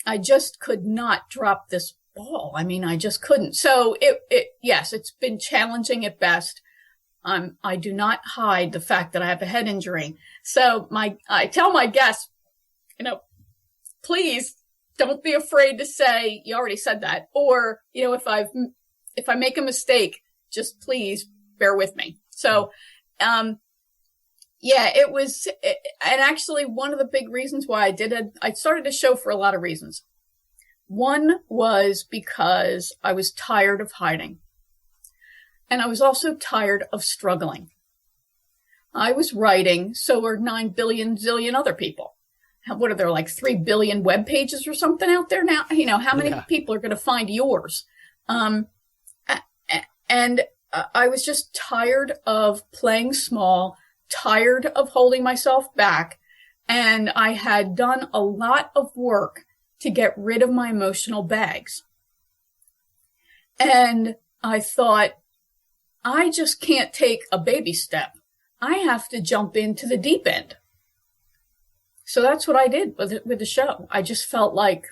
I just could not drop this ball. I mean, I just couldn't. So yes, it's been challenging at best. I do not hide the fact that I have a head injury. So I tell my guests, please don't be afraid to say, you already said that. Or, if I make a mistake, just please bear with me. So, yeah, it was, and actually one of the big reasons why I started a show for a lot of reasons. One was because I was tired of hiding. And I was also tired of struggling. I was writing, so are 9 billion zillion other people. What are there, like 3 billion web pages or something out there now? How many people are going to find yours? And I was just tired of playing small, tired of holding myself back. And I had done a lot of work to get rid of my emotional bags. And I thought, I just can't take a baby step. I have to jump into the deep end. So that's what I did with the show. I just felt like,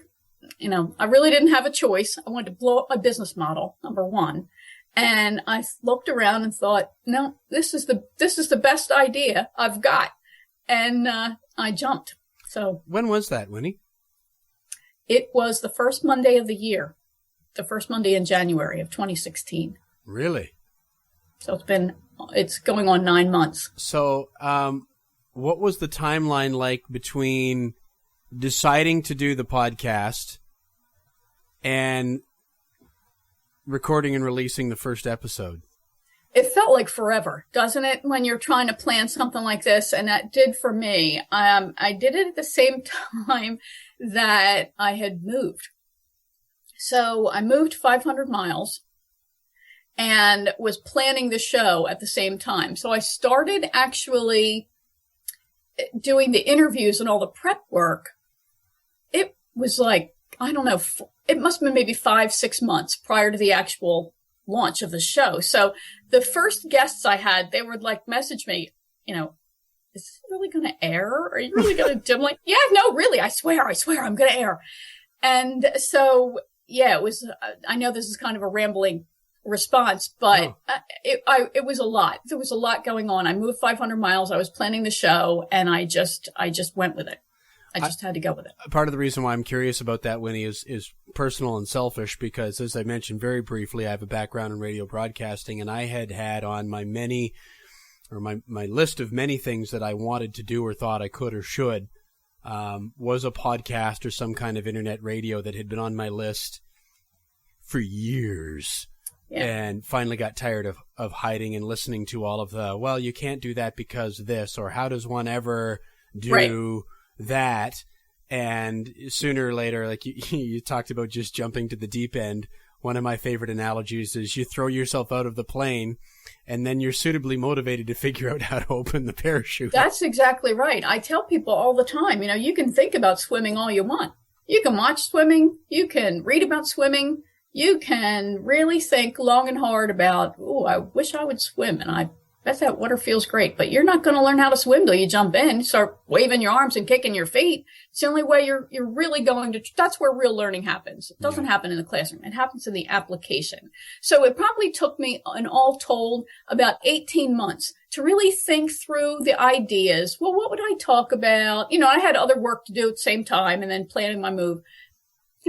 I really didn't have a choice. I wanted to blow up my business model, number one. And I looked around and thought, no, this is the best idea I've got. And I jumped. So when was that, Winnie? It was the first Monday of the year, the first Monday in January of 2016. Really? So it's going on 9 months. So what was the timeline like between deciding to do the podcast and recording and releasing the first episode? It felt like forever, doesn't it, when you're trying to plan something like this? And that did for me. I did it at the same time that I had moved. So I moved 500 miles and was planning the show at the same time. So I started actually doing the interviews and all the prep work. It was like, I don't know, it must have been maybe 5-6 months prior to the actual launch of the show. So the first guests I had, they would like message me, is this really going to air? Are you really going to do? I'm like, yeah, no, really. I swear, I'm going to air. And so, yeah, it was, I know this is kind of a rambling response, but it was a lot. There was a lot going on. I moved 500 miles. I was planning the show and I just went with it. I just had to go with it. Part of the reason why I'm curious about that, Winnie, is personal and selfish because, as I mentioned very briefly, I have a background in radio broadcasting, and I had on my my list of many things that I wanted to do or thought I could or should was a podcast or some kind of internet radio that had been on my list for years. Yeah. And finally got tired of hiding and listening to all of the, well, you can't do that because this, or how does one ever do that? And sooner or later, like you talked about just jumping to the deep end. One of my favorite analogies is you throw yourself out of the plane and then you're suitably motivated to figure out how to open the parachute. That's exactly right. I tell people all the time, you can think about swimming all you want. You can watch swimming. You can read about swimming. You can really think long and hard about, I wish I would swim. And I bet that water feels great. But you're not going to learn how to swim till you jump in, start waving your arms and kicking your feet. It's the only way you're really going to, that's where real learning happens. It doesn't happen in the classroom. It happens in the application. So it probably took me, in all told, about 18 months to really think through the ideas. Well, what would I talk about? I had other work to do at the same time and then planning my move.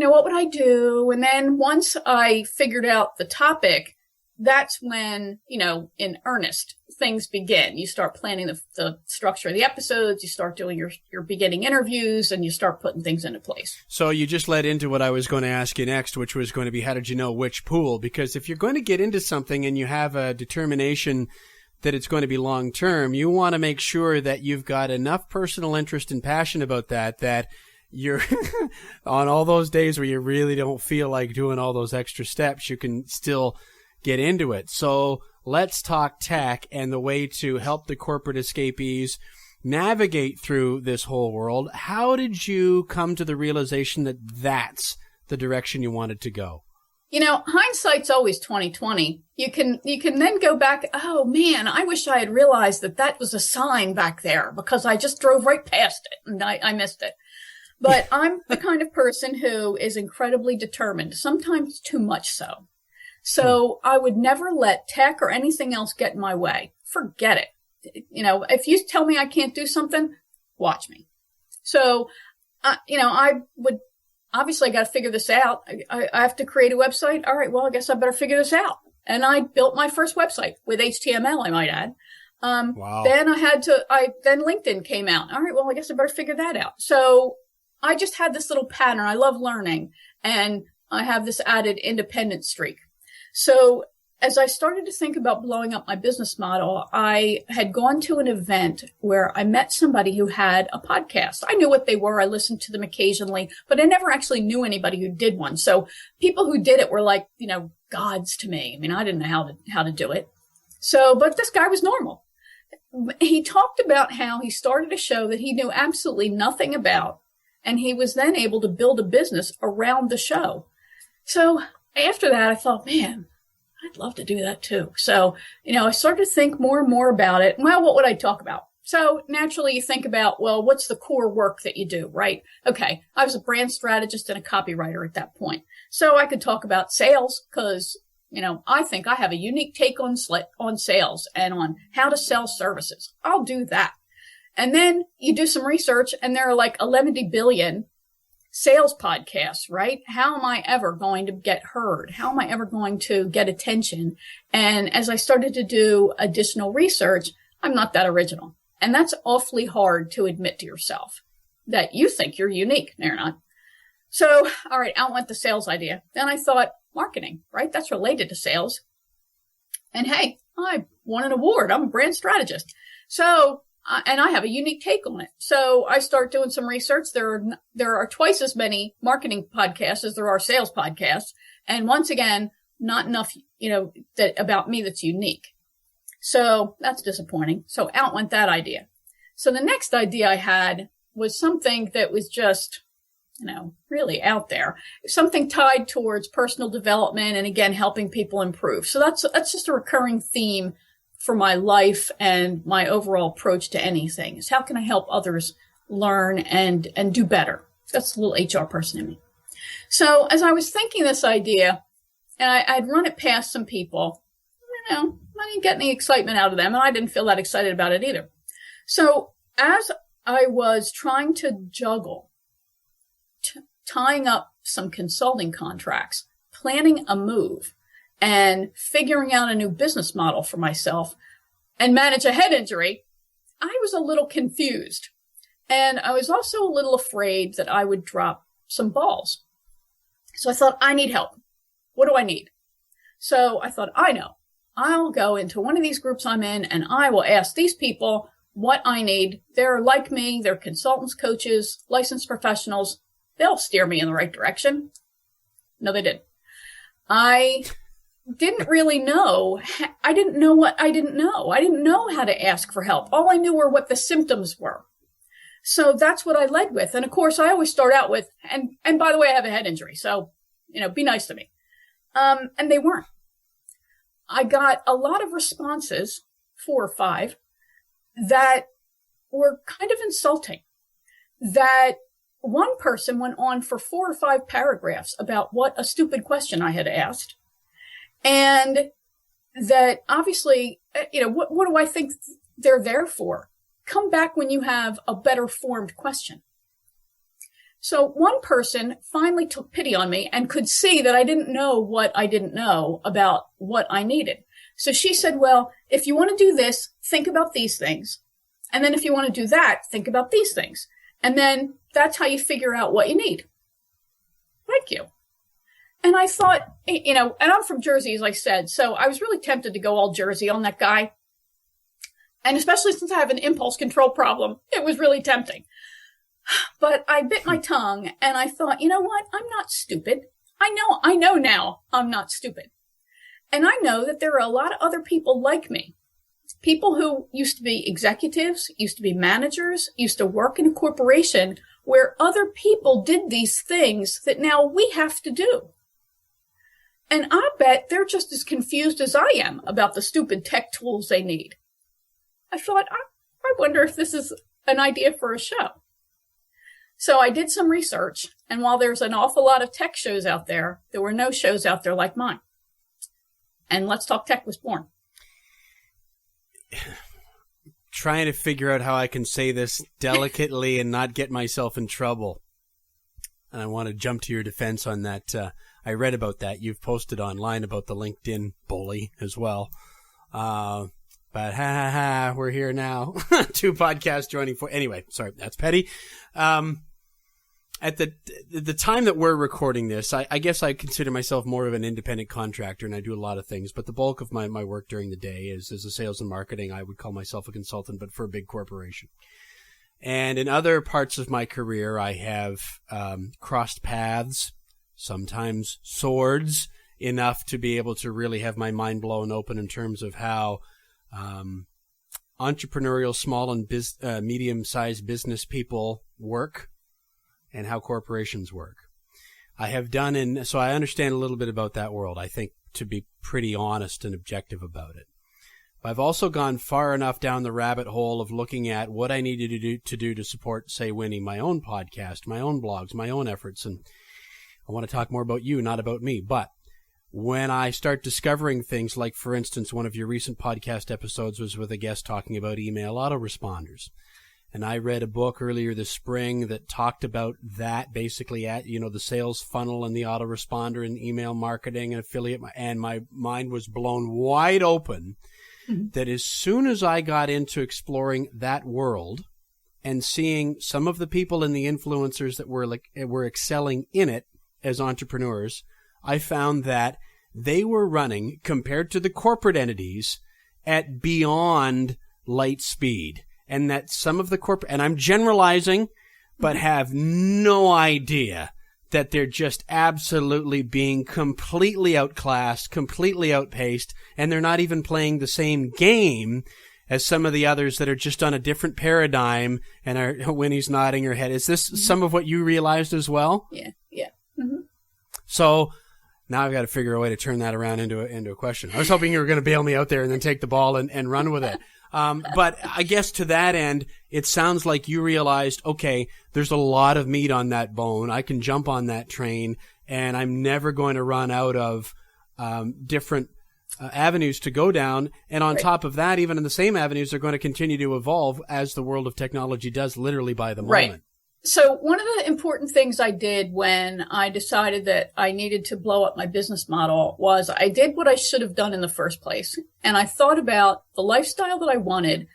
What would I do? And then once I figured out the topic, that's when, in earnest, things begin. You start planning the structure of the episodes, you start doing your beginning interviews, and you start putting things into place. So you just led into what I was going to ask you next, which was going to be, how did you know which pool? Because if you're going to get into something and you have a determination that it's going to be long term, you want to make sure that you've got enough personal interest and passion about that you're on all those days where you really don't feel like doing all those extra steps, you can still get into it. So let's talk tech and the way to help the corporate escapees navigate through this whole world. How did you come to the realization that that's the direction you wanted to go? Hindsight's always 20/20. You can then go back, oh man, I wish I had realized that was a sign back there because I just drove right past it and I missed it. But I'm the kind of person who is incredibly determined, sometimes too much so. So I would never let tech or anything else get in my way. Forget it. If you tell me I can't do something, watch me. So, I would, obviously I got to figure this out. I have to create a website. All right, well, I guess I better figure this out. And I built my first website with HTML, I might add. Wow. Then then LinkedIn came out. All right, well, I guess I better figure that out. So I just had this little pattern. I love learning, and I have this added independent streak. So as I started to think about blowing up my business model, I had gone to an event where I met somebody who had a podcast. I knew what they were. I listened to them occasionally, but I never actually knew anybody who did one. So people who did it were like, gods to me. I mean, I didn't know how to do it. So, but this guy was normal. He talked about how he started a show that he knew absolutely nothing about, and he was then able to build a business around the show. So after that, I thought, man, I'd love to do that too. So, I started to think more and more about it. Well, what would I talk about? So naturally you think about, well, what's the core work that you do, right? Okay. I was a brand strategist and a copywriter at that point. So I could talk about sales because, I think I have a unique take on sales and on how to sell services. I'll do that. And then you do some research and there are like 11 billion sales podcasts, right? How am I ever going to get heard? How am I ever going to get attention? And as I started to do additional research, I'm not that original. And that's awfully hard to admit to yourself that you think you're unique. No, you're not. So, all right, out went the sales idea. Then I thought, marketing, right? That's related to sales. And hey, I won an award. I'm a brand strategist. So, and I have a unique take on it. So I start doing some research. There are twice as many marketing podcasts as there are sales podcasts. And once again, not enough, that about me that's unique. So that's disappointing. So out went that idea. So the next idea I had was something that was just, really out there, something tied towards personal development and again, helping people improve. So that's just a recurring theme for my life and my overall approach to anything is how can I help others learn and do better? That's a little HR person in me. So as I was thinking this idea and I'd run it past some people, I didn't get any excitement out of them and I didn't feel that excited about it either. So as I was trying to juggle tying up some consulting contracts, planning a move, and figuring out a new business model for myself and manage a head injury, I was a little confused. And I was also a little afraid that I would drop some balls. So I thought, I need help. What do I need? So I thought, I know. I'll go into one of these groups I'm in and I will ask these people what I need. They're like me. They're consultants, coaches, licensed professionals. They'll steer me in the right direction. No, they didn't. I didn't really know. I didn't know what I didn't know. I didn't know how to ask for help. All I knew were what the symptoms were. So that's what I led with. And of course, I always start out with, and by the way, I have a head injury. So, be nice to me. And they weren't. I got a lot of responses, 4 or 5, that were kind of insulting. That one person went on for 4 or 5 paragraphs about what a stupid question I had asked. And that obviously, what do I think they're there for? Come back when you have a better formed question. So one person finally took pity on me and could see that I didn't know what I didn't know about what I needed. So she said, well, if you want to do this, think about these things. And then if you want to do that, think about these things. And then that's how you figure out what you need. Thank you. And I thought, and I'm from Jersey, as I said, so I was really tempted to go all Jersey on that guy. And especially since I have an impulse control problem, it was really tempting. But I bit my tongue and I thought, you know what? I'm not stupid. I know now I'm not stupid. And I know that there are a lot of other people like me. People who used to be executives, used to be managers, used to work in a corporation where other people did these things that now we have to do. And I bet they're just as confused as I am about the stupid tech tools they need. I thought, I wonder if this is an idea for a show. So I did some research, and while there's an awful lot of tech shows out there, there were no shows out there like mine. And Let's Talk Tech was born. Trying to figure out how I can say this delicately and not get myself in trouble. And I want to jump to your defense on that. I read about that. You've posted online about the LinkedIn bully as well. But we're here now. 2 podcasts joining for. Anyway, sorry, that's petty. At the time that we're recording this, I guess I consider myself more of an independent contractor, and I do a lot of things. But the bulk of my work during the day is as a sales and marketing. I would call myself a consultant, but for a big corporation. And in other parts of my career, I have crossed paths, sometimes swords, enough to be able to really have my mind blown open in terms of how entrepreneurial, small and medium-sized business people work and how corporations work. I have done, so I understand a little bit about that world, I think, to be pretty honest and objective about it. I've also gone far enough down the rabbit hole of looking at what I needed to do to support, say, Winnie, my own podcast, my own blogs, my own efforts. And I want to talk more about you, not about me. But when I start discovering things like, for instance, one of your recent podcast episodes was with a guest talking about email autoresponders. And I read a book earlier this spring that talked about that, basically at, the sales funnel and the autoresponder and email marketing and affiliate. And my mind was blown wide open that as soon as I got into exploring that world and seeing some of the people and the influencers that were excelling in it as entrepreneurs, I found that they were running, compared to the corporate entities, at beyond light speed. And that some of the corporate, and I'm generalizing, but have no idea that they're just absolutely being completely outclassed, completely outpaced, and they're not even playing the same game as some of the others that are just on a different paradigm and are, Winnie's nodding her head. Is this some of what you realized as well? Yeah. Mm-hmm. So now I've got to figure a way to turn that around into a question. I was hoping you were going to bail me out there and then take the ball and run with it. But I guess to that end, it sounds like you realized, okay, there's a lot of meat on that bone. I can jump on that train, and I'm never going to run out of different avenues to go down. And on top of that, even in the same avenues, they're going to continue to evolve as the world of technology does, literally by the moment. Right. So one of the important things I did when I decided that I needed to blow up my business model was I did what I should have done in the first place. And I thought about the lifestyle that I wanted,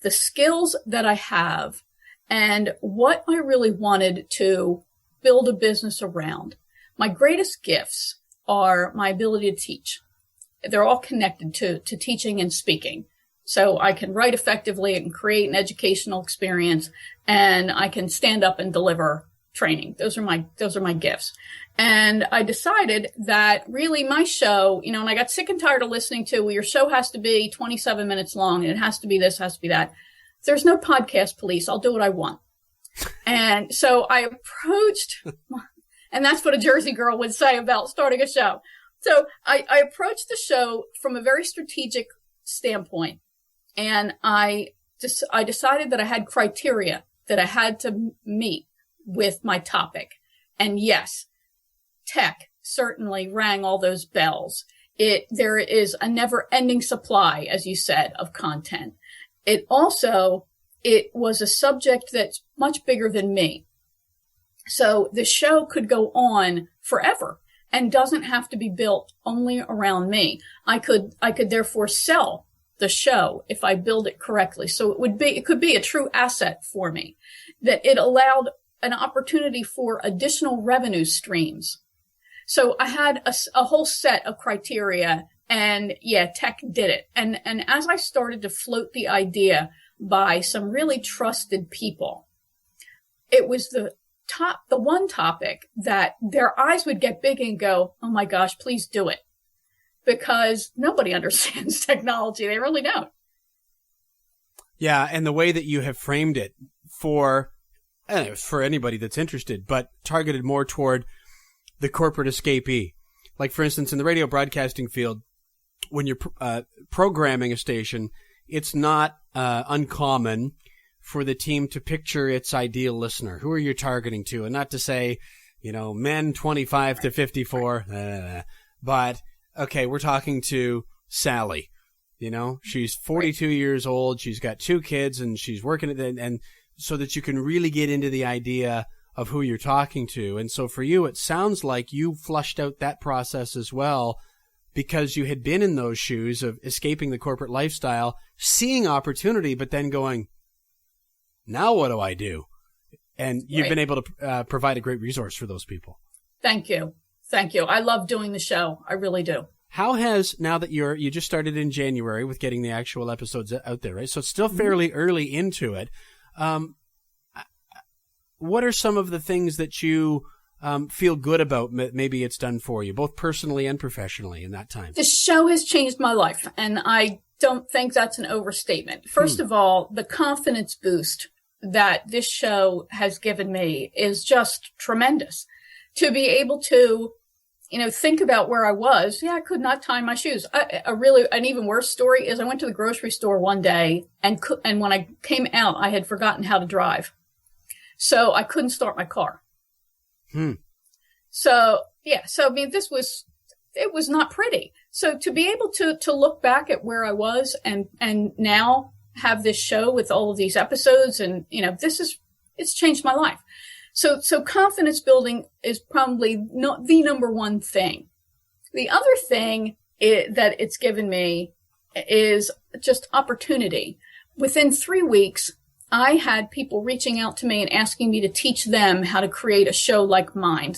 the skills that I have, and what I really wanted to build a business around. My greatest gifts are my ability to teach. They're all connected to teaching and speaking. So I can write effectively and create an educational experience, and I can stand up and deliver training. Those are my gifts. And I decided that really my show, and I got sick and tired of listening to, well, your show has to be 27 minutes long and it has to be this, has to be that. There's no podcast police. I'll do what I want. And so I approached, and that's what a Jersey girl would say about starting a show. So I approached the show from a very strategic standpoint. And I decided that I had criteria that I had to meet with my topic. And yes, tech certainly rang all those bells. There is a never ending supply, as you said, of content. It was a subject that's much bigger than me. So the show could go on forever and doesn't have to be built only around me. I could therefore sell the show if I build it correctly. So it could be a true asset for me, that it allowed an opportunity for additional revenue streams. So I had a whole set of criteria, and yeah, tech did it. And as I started to float the idea by some really trusted people, it was the one topic that their eyes would get big and go, oh my gosh, please do it. Because nobody understands technology. They really don't. Yeah, and the way that you have framed it for anybody that's interested, but targeted more toward the corporate escapee. Like, for instance, in the radio broadcasting field, when you're programming a station, it's not uncommon for the team to picture its ideal listener. Who are you targeting to? And not to say, men 25 to 54, but okay, we're talking to Sally. She's 42 years old. She's got 2 kids, and she's working at it, and so that you can really get into the idea of who you're talking to. And so for you, it sounds like you flushed out that process as well, because you had been in those shoes of escaping the corporate lifestyle, seeing opportunity, but then going, now what do I do? And you've been able to provide a great resource for those people. Thank you. Thank you. I love doing the show. I really do. How has, now that you just started in January with getting the actual episodes out there, right? So it's still fairly early into it. What are some of the things that you feel good about maybe it's done for you, both personally and professionally in that time? The show has changed my life, and I don't think that's an overstatement. First of all, the confidence boost that this show has given me is just tremendous. To be able to think about where I was. Yeah, I could not tie my shoes. An even worse story is I went to the grocery store one day, and when I came out, I had forgotten how to drive. So I couldn't start my car. So, yeah. So, I mean, it was not pretty. So to be able to look back at where I was and now have this show with all of these episodes, and, it's changed my life. So confidence building is probably not the number one thing. The other thing that it's given me is just opportunity. Within 3 weeks, I had people reaching out to me and asking me to teach them how to create a show like mine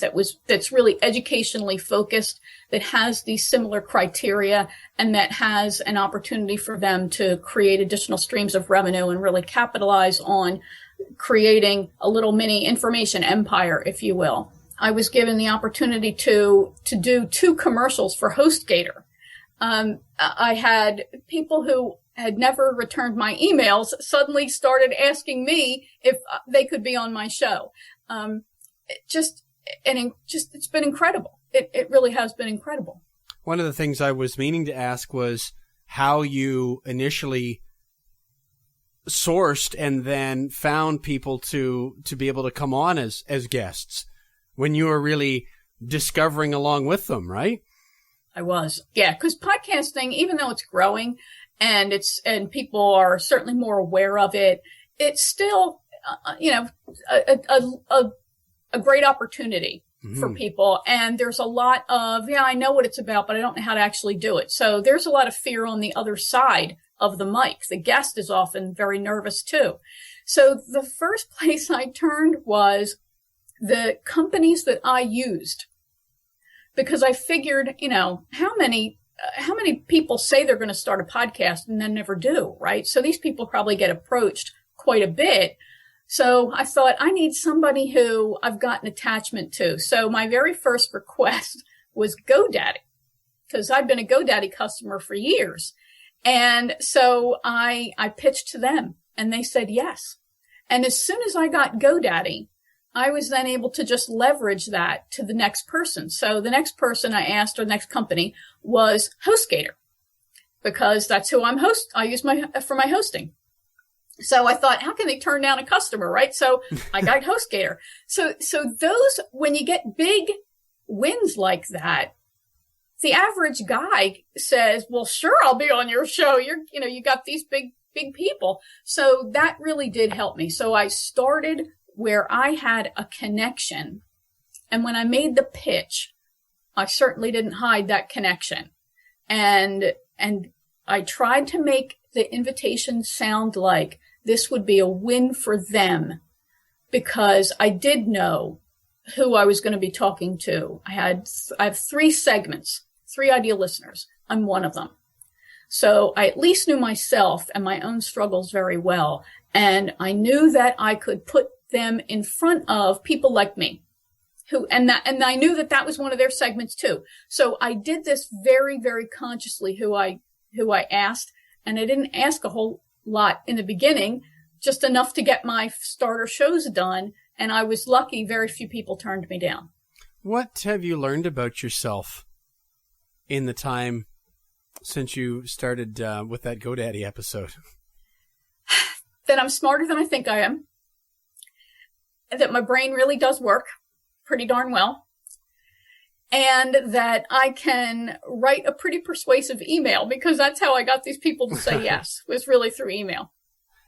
that's really educationally focused, that has these similar criteria, and that has an opportunity for them to create additional streams of revenue and really capitalize on creating a little mini information empire, if you will. I was given the opportunity to do 2 commercials for HostGator. I had people who had never returned my emails suddenly started asking me if they could be on my show. It's been incredible. It really has been incredible. One of the things I was meaning to ask was how you initially sourced and then found people to be able to come on as guests when you were really discovering along with them, right? I was. Yeah, because podcasting, even though it's growing and people are certainly more aware of it, it's still, a great opportunity for people. And there's a lot of, I know what it's about, but I don't know how to actually do it. So there's a lot of fear on the other side of the mic. The guest is often very nervous too. So the first place I turned was the companies that I used, because I figured, how many people say they're going to start a podcast and then never do, right? So these people probably get approached quite a bit. So I thought, I need somebody who I've got an attachment to. So my very first request was GoDaddy, because I've been a GoDaddy customer for years. And so I pitched to them and they said yes. And as soon as I got GoDaddy, I was then able to just leverage that to the next person. So the next person I asked, or the next company, was HostGator, because that's who I use for my hosting. So I thought, how can they turn down a customer, right? So I got HostGator. So those, when you get big wins like that, the average guy says, well, sure, I'll be on your show. You got these big people. So that really did help me. So I started where I had a connection. And when I made the pitch, I certainly didn't hide that connection. And I tried to make the invitation sound like this would be a win for them, because I did know who I was going to be talking to. I have 3 segments, 3 ideal listeners. I'm one of them. So I at least knew myself and my own struggles very well. And I knew that I could put them in front of people like me, and I knew that was one of their segments too. So I did this very, very consciously, who I asked, and I didn't ask a whole lot in the beginning, just enough to get my starter shows done. And I was lucky, very few people turned me down. What have you learned about yourself in the time since you started with that GoDaddy episode? That I'm smarter than I think I am. That my brain really does work pretty darn well, and that I can write a pretty persuasive email, because that's how I got these people to say yes, was really through email.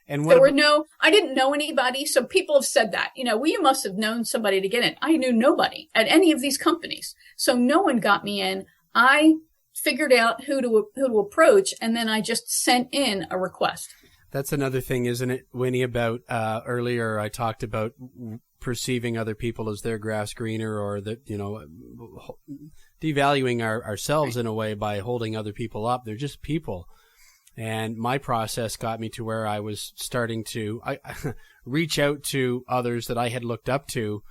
And I didn't know anybody, so people have said that, well, you must have known somebody to get in. I knew nobody at any of these companies, so no one got me in. I figured out who to approach, and then I just sent in a request. That's another thing, isn't it, Winnie, about earlier I talked about perceiving other people as their grass greener, or that, devaluing ourselves in a way by holding other people up. They're just people. And my process got me to where I was starting to reach out to others that I had looked up to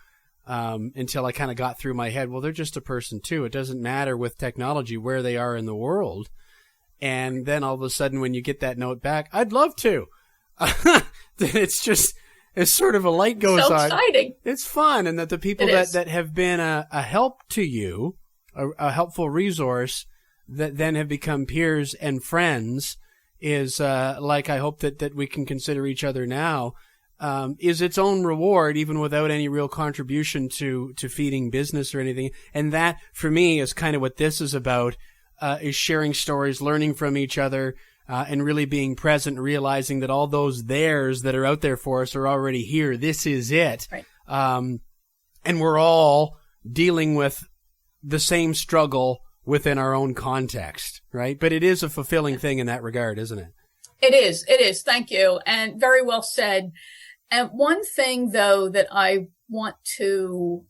until I kind of got through my head, well, they're just a person too. It doesn't matter with technology where they are in the world. And then all of a sudden, when you get that note back, I'd love to. It's sort of a light goes on. So exciting. It's fun. And that the people that have been a help to you, a helpful resource that then have become peers and friends is like I hope that we can consider each other now, is its own reward, even without any real contribution to feeding business or anything. And that, for me, is kind of what this is about. Is sharing stories, learning from each other, and really being present, realizing that all those theirs that are out there for us are already here. This is it. Right. And we're all dealing with the same struggle within our own context, right? But it is a fulfilling thing in that regard, isn't it? It is. It is. Thank you. And very well said. And one thing, though, that I want to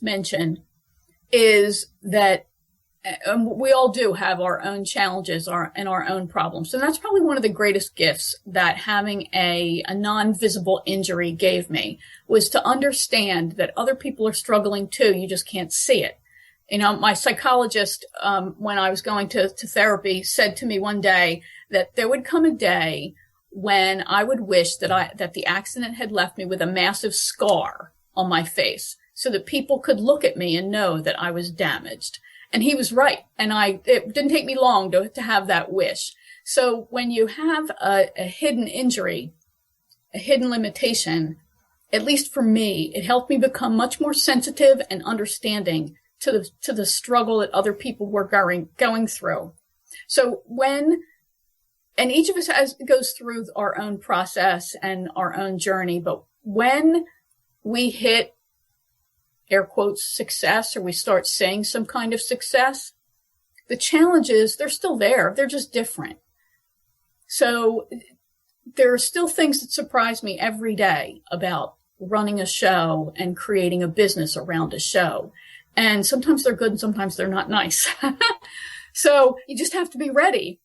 mention, is that we all do have our own challenges and our own problems. And that's probably one of the greatest gifts that having a non-visible injury gave me, was to understand that other people are struggling too. You just can't see it. You know, my psychologist, when I was going to therapy, said to me one day that there would come a day when I would wish that the accident had left me with a massive scar on my face so that people could look at me and know that I was damaged. And he was right. And it didn't take me long to have that wish. So when you have a hidden injury, a hidden limitation, at least for me, it helped me become much more sensitive and understanding to the struggle that other people were going through. So and each of us goes through our own process and our own journey, but when we hit air quotes success, or we start seeing some kind of success, the challenges, they're still there. They're just different. So there are still things that surprise me every day about running a show and creating a business around a show. And sometimes they're good and sometimes they're not nice. So you just have to be ready,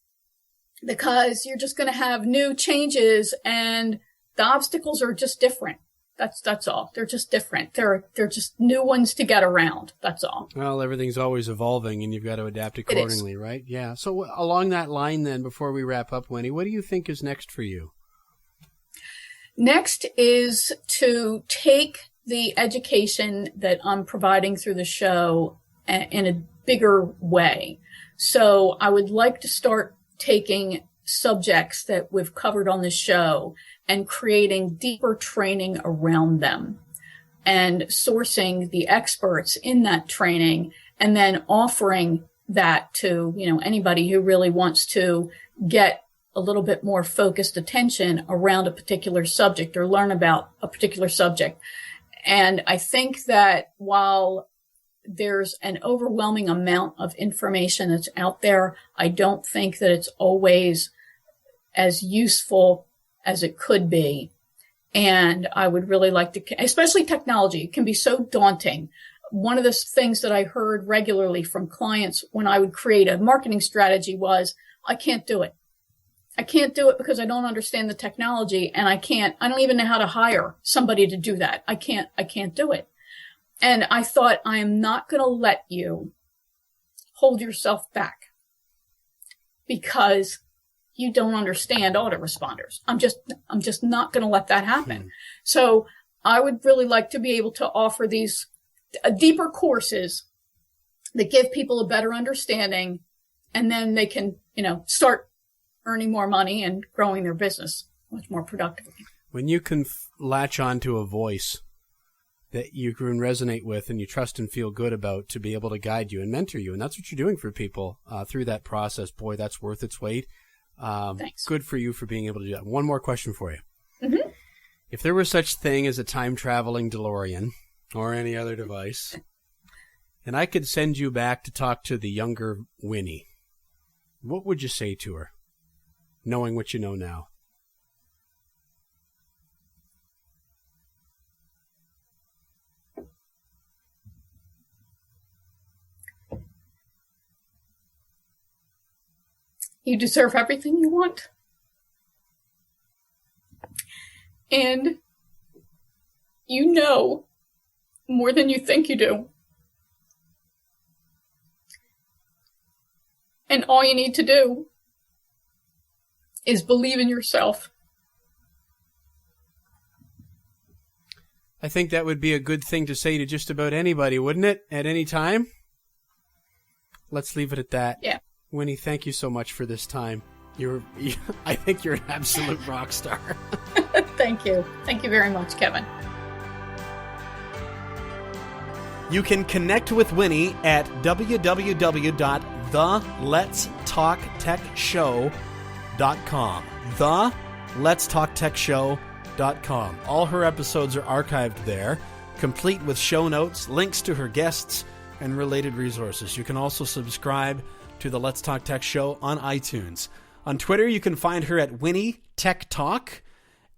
because you're just going to have new changes and the obstacles are just different. That's all. They're just different. They're just new ones to get around. That's all. Well, everything's always evolving and you've got to adapt accordingly, right? Yeah. So along that line then, before we wrap up, Winnie, what do you think is next for you? Next is to take the education that I'm providing through the show in a bigger way. So I would like to start taking subjects that we've covered on the show and creating deeper training around them and sourcing the experts in that training and then offering that to, anybody who really wants to get a little bit more focused attention around a particular subject or learn about a particular subject. And I think that while there's an overwhelming amount of information that's out there, I don't think that it's always as useful as it could be. And I would really like to, especially technology, it can be so daunting. One of the things that I heard regularly from clients when I would create a marketing strategy was, I can't do it. I can't do it because I don't understand the technology, and I don't even know how to hire somebody to do that. I can't do it. And I thought, I am not going to let you hold yourself back because you don't understand autoresponders. I'm just not going to let that happen. So I would really like to be able to offer these deeper courses that give people a better understanding, and then they can, start earning more money and growing their business much more productively. When you can latch onto a voice that you can resonate with and you trust and feel good about to be able to guide you and mentor you, and that's what you're doing for people through that process, boy, that's worth its weight. Thanks. Good for you for being able to do that. One more question for you. Mm-hmm. If there was such thing as a time-traveling DeLorean or any other device, and I could send you back to talk to the younger Winnie, what would you say to her, knowing what you know now? You deserve everything you want. And you know more than you think you do. And all you need to do is believe in yourself. I think that would be a good thing to say to just about anybody, wouldn't it? At any time? Let's leave it at that. Yeah. Winnie, thank you so much for this time. I think you're an absolute rock star. Thank you. Thank you very much, Kevin. You can connect with Winnie at www.theletstalktechshow.com. Theletstalktechshow.com. All her episodes are archived there, complete with show notes, links to her guests, and related resources. You can also subscribe to the Let's Talk Tech Show on iTunes. On Twitter, you can find her at Winnie Tech Talk.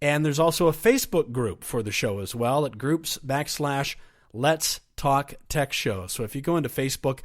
And there's also a Facebook group for the show as well at groups/Let's Talk Tech Show. So if you go into Facebook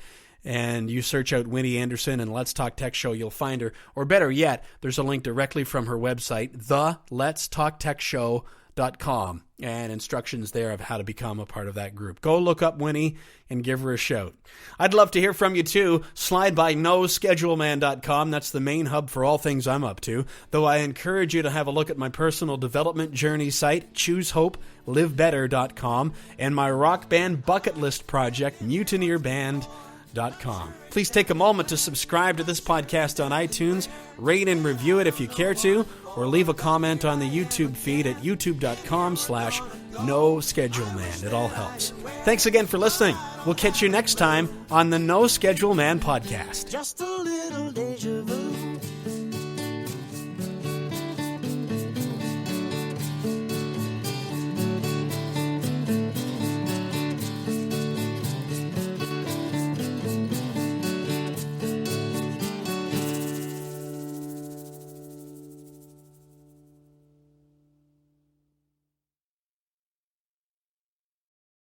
and you search out Winnie Anderson and Let's Talk Tech Show, you'll find her. Or better yet, there's a link directly from her website, theletstalktechshow.com, and instructions there of how to become a part of that group. Go look up Winnie and give her a shout. I'd love to hear from you too. Slide by noscheduleman.com. That's the main hub for all things I'm up to. Though I encourage you to have a look at my personal development journey site, choosehopelivebetter.com, and my rock band bucket list project, mutineerband.com. Please take a moment to subscribe to this podcast on iTunes, rate and review it if you care to, or leave a comment on the YouTube feed at youtube.com/NoScheduleMan. It all helps. Thanks again for listening. We'll catch you next time on the No Schedule Man podcast. Just a little deja vu.